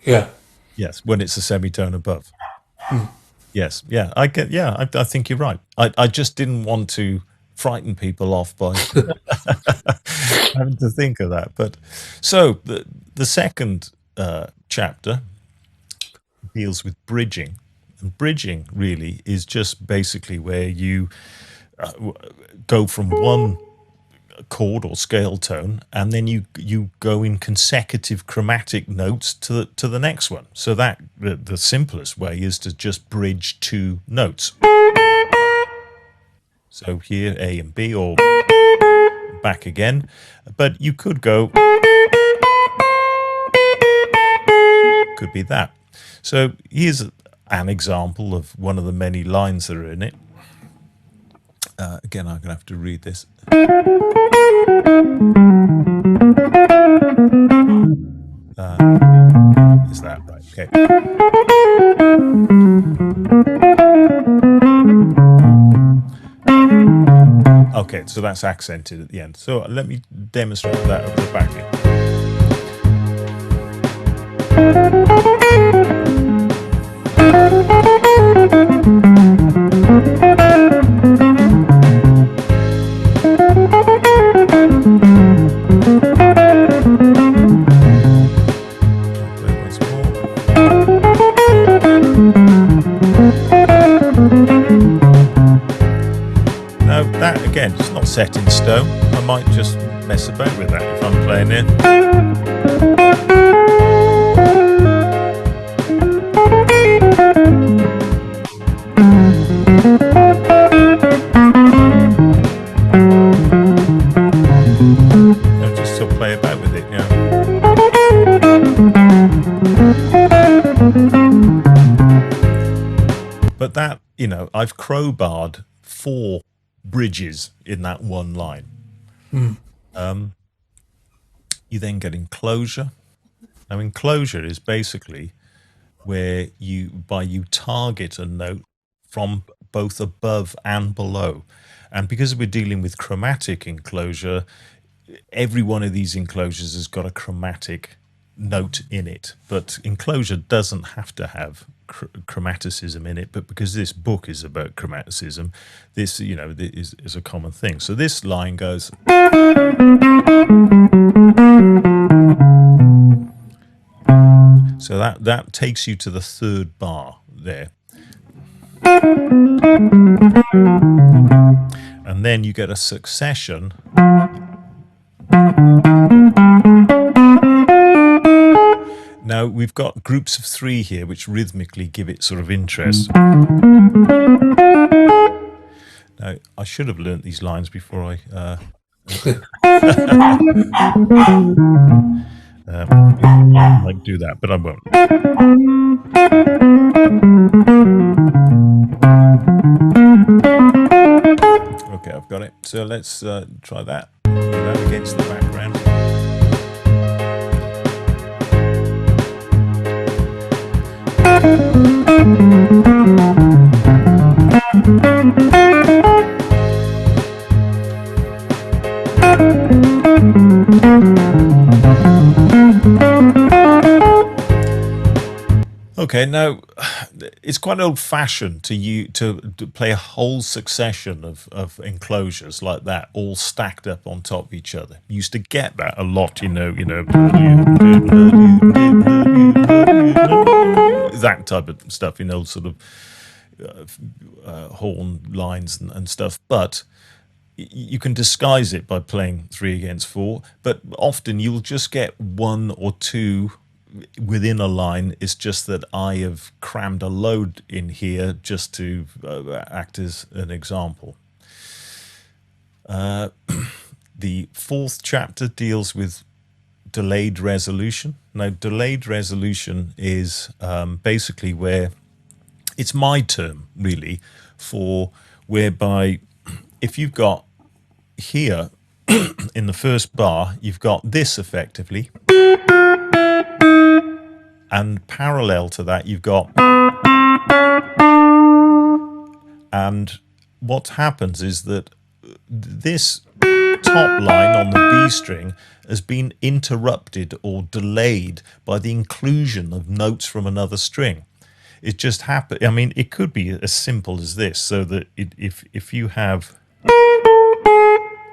Yeah. Yes, when it's a semitone above. Yes, yeah, I think you're right. I just didn't want to frighten people off by having to think of that. But so the second chapter deals with bridging, and bridging really is just basically where you go from one chord or scale tone, and then you go in consecutive chromatic notes to the next one. So that the simplest way is to just bridge 2 notes. So here A and B, or back again, but you could go, could be that. So here's an example of one of the many lines that are in it. Again, I'm going to have to read this. Is that right? Okay. Okay, so that's accented at the end. So let me demonstrate that over the backing. Again, it's not set in stone. I might just mess about with that if I'm playing it. I'll just still play about with it, yeah. But that, I've crowbarred 4 bridges in that one line. You then get enclosure. Now, enclosure is basically where you target a note from both above and below. And because we're dealing with chromatic enclosure, every one of these enclosures has got a chromatic note in it, but enclosure doesn't have to have chromaticism in it. But because this book is about chromaticism, this is a common thing. So this line goes. So that takes you to the third bar there. And then you get a succession. Now we've got groups of 3 here which rhythmically give it sort of interest. Now I should have learnt these lines before I might do that, but I won't. Okay, I've got it. So let's try that. That against the background. Okay, now it's quite old-fashioned to play a whole succession of enclosures like that, all stacked up on top of each other. You used to get that a lot, that type of stuff, sort of horn lines and stuff. But you can disguise it by playing 3 against 4. But often you'll just get 1 or 2 within a line. It's just that I have crammed a load in here just to act as an example. The 4th chapter deals with delayed resolution. Now, delayed resolution is basically where it's my term, really, for whereby if you've got here in the first bar, you've got this effectively. And parallel to that, you've got, and what happens is that this top line on the B string has been interrupted or delayed by the inclusion of notes from another string. It just happened. I mean, it could be as simple as this, so that if you have,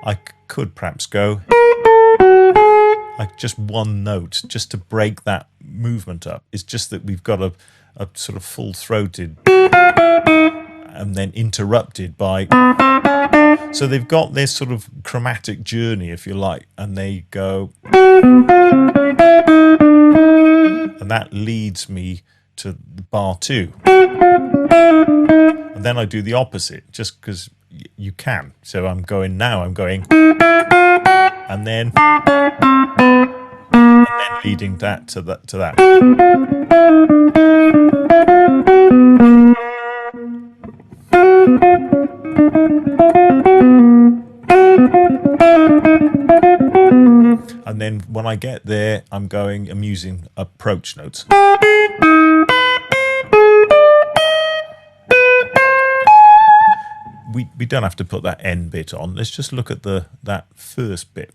I could perhaps go like just one note just to break that movement up. It's just that we've got a sort of full-throated and then interrupted by, so they've got this sort of chromatic journey, if you like, and they go, and that leads me to bar 2, and then I do the opposite just because you can. So I'm going, and then leading that to that. And then when I get there, I'm using approach notes. We don't have to put that end bit on. Let's just look at that first bit.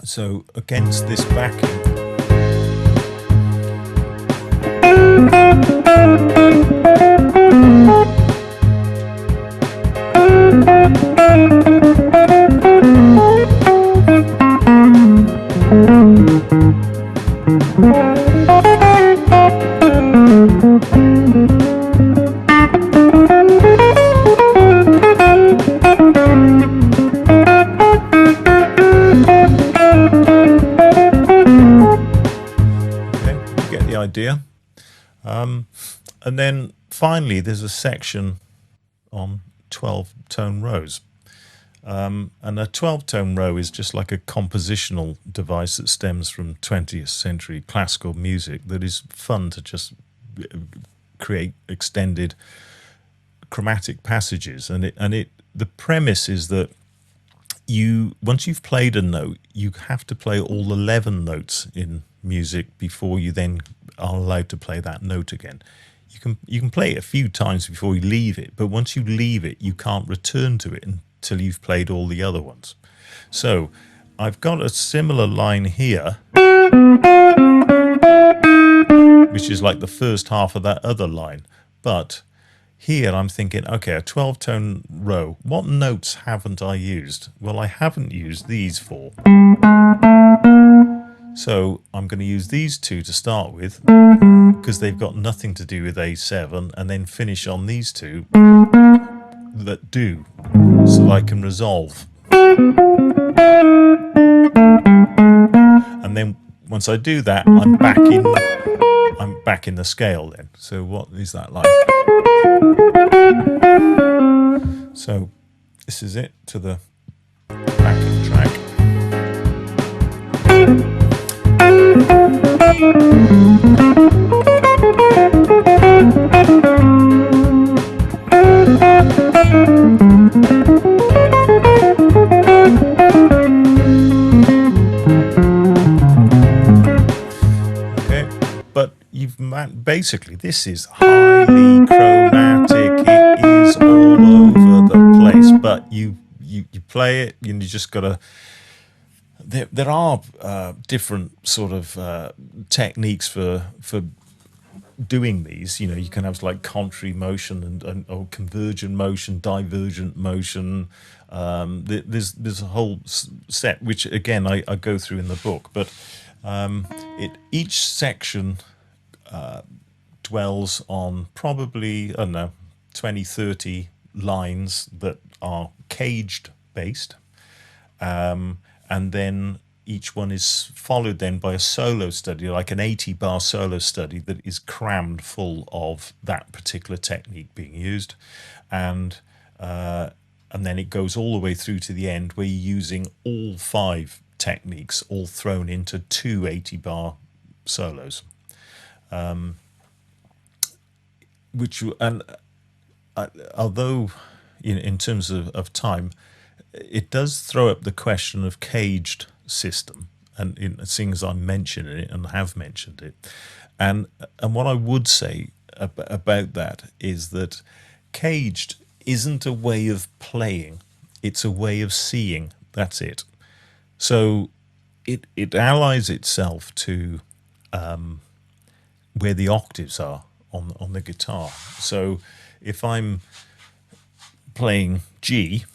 So against this backing, idea. And then finally there's a section on 12-tone rows, and a 12-tone row is just like a compositional device that stems from 20th century classical music that is fun to just create extended chromatic passages. And the premise is that once you've played a note, you have to play all 11 notes in music before you then are allowed to play that note again. You can play it a few times before you leave it, but once you leave it, you can't return to it until you've played all the other ones. So I've got a similar line here. which is like the first half of that other line. But here I'm thinking, okay, a 12-tone row, what notes haven't I used? Well, I haven't used these 4. So I'm going to use these 2 to start with, because they've got nothing to do with A7, and then finish on these 2 that do, so that I can resolve. And then once I do that, I'm back in the scale then. So what is that like? So this is it to the backing track. Basically, this is highly chromatic. It is all over the place, but you play it, and you just gotta. There are different sort of techniques for doing these. You can have like contrary motion or convergent motion, divergent motion. There's a whole set which again I go through in the book, but each section dwells on probably, I don't know, 20-30 lines that are caged based, and then each one is followed then by a solo study, like an 80-bar solo study that is crammed full of that particular technique being used, and then it goes all the way through to the end where you're using all 5 techniques all thrown into 2 80-bar solos. Although in terms of time, it does throw up the question of caged system, and seeing as I'm mentioning it and have mentioned it, and what I would say about that is that caged isn't a way of playing, it's a way of seeing. That's it. So it allies itself to where the octaves are on the guitar. So if I'm playing G,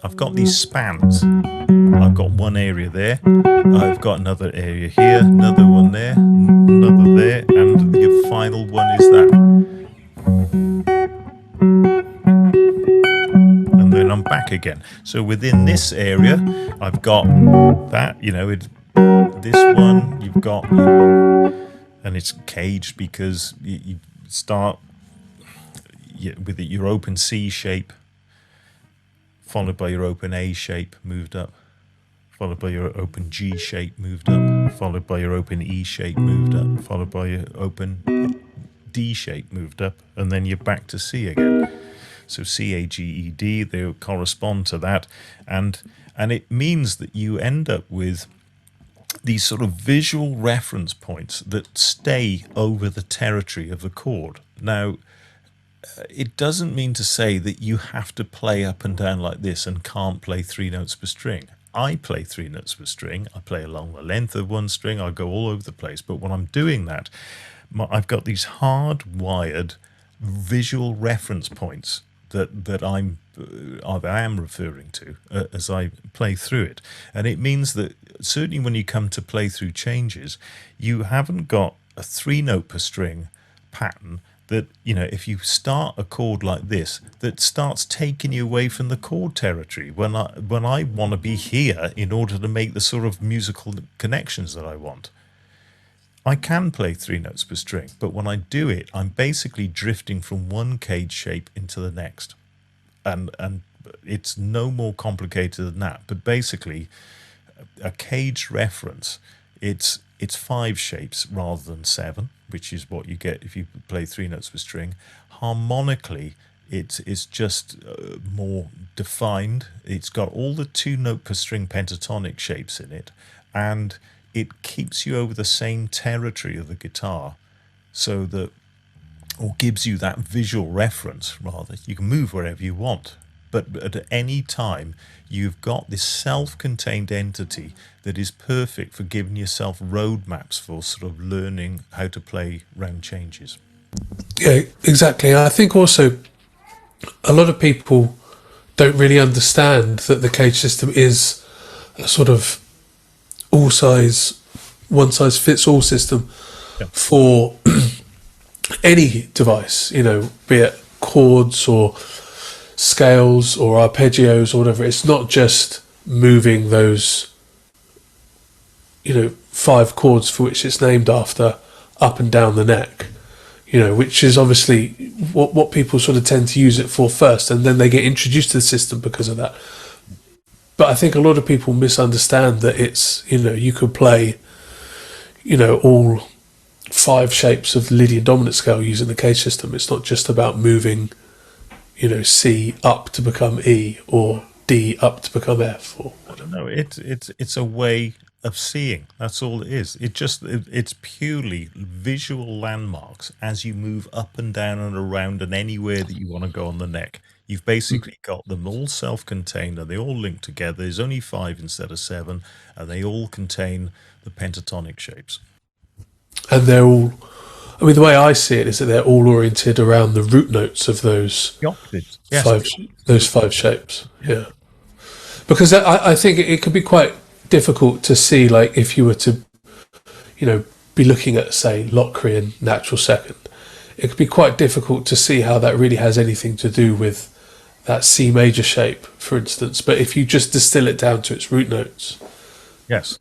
I've got these spans. I've got one area there, I've got another area here, another one there, another there, and the final one is that. And then I'm back again. So within this area, I've got that, this one, you've got, and it's caged because you start with your open C shape, followed by your open A shape, moved up, followed by your open G shape, moved up, followed by your open E shape, moved up, followed by your open D shape, moved up, and then you're back to C again. So C, A, G, E, D, they correspond to that, and it means that you end up with these sort of visual reference points that stay over the territory of the chord. Now, it doesn't mean to say that you have to play up and down like this and can't play 3 notes per string. I play 3 notes per string. I play along the length of one string. I go all over the place. But when I'm doing that, I've got these hardwired visual reference points that I am referring to as I play through it. And it means that certainly when you come to play through changes, you haven't got a 3 note per string pattern that, if you start a chord like this, that starts taking you away from the chord territory when I want to be here in order to make the sort of musical connections that I want. I can play 3 notes per string, but when I do it, I'm basically drifting from one cage shape into the next. And it's no more complicated than that. But basically, a caged reference, it's 5 shapes rather than 7, which is what you get if you play 3 notes per string. Harmonically, it's just more defined. It's got all the 2 note per string pentatonic shapes in it, and it keeps you over the same territory of the guitar, so that, or gives you that visual reference rather. You can move wherever you want. But at any time, you've got this self-contained entity that is perfect for giving yourself roadmaps for sort of learning how to play round changes. Yeah, exactly. I think also a lot of people don't really understand that the cage system is a sort of all size, one size fits all system for any device, you know, be it chords or scales or arpeggios or whatever. It's not just moving those, you know, 5 chords for which it's named after up and down the neck, you know, which is obviously what people sort of tend to use it for first, and then they get introduced to the system because of that. But I think a lot of people misunderstand that it's, you know, you could play, you know, all 5 shapes of the Lydian dominant scale using the cage system. It's not just about moving, you know, C up to become E or D up to become F or whatever. No, it's a way of seeing. That's all it is. It's purely visual landmarks as you move up and down and around and anywhere that you want to go on the neck. You've basically got them all self-contained, and they all link together. There's only 5 instead of 7, and they all contain the pentatonic shapes. And they're all, I mean, the way I see it is that they're all oriented around the root notes of those Yes. 5 shapes. Yeah. Because I think it could be quite difficult to see, like, if you were to, you know, be looking at, say, Locrian natural second, it could be quite difficult to see how that really has anything to do with that C major shape, for instance. But if you just distill it down to its root notes, Yes.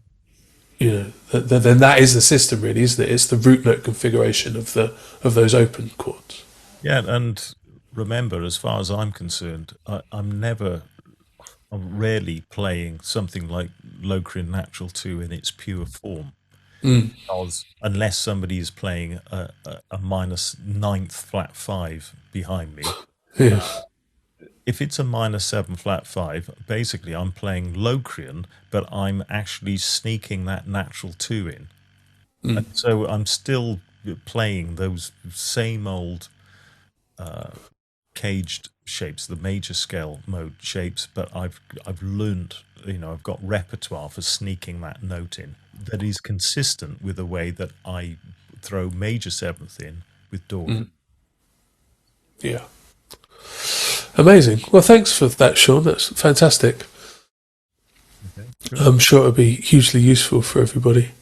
you know, then that is the system, really, isn't it? It's the root note configuration of those open chords. Yeah, and remember, as far as I'm concerned, I'm rarely playing something like Locrian Natural 2 in its pure form. Because unless somebody is playing a minus 9th flat 5 behind me, Yeah. if it's a minus 7 flat 5, basically I'm playing Locrian, but I'm actually sneaking that natural 2 in. And so I'm still playing those same old caged shapes, the major scale mode shapes, but I've learned, you know, I've got repertoire for sneaking that note in that is consistent with the way that I throw major 7th in with Dorian. Yeah. Amazing. Well, thanks for that, Shaun. That's fantastic. Okay, I'm sure it'll be hugely useful for everybody.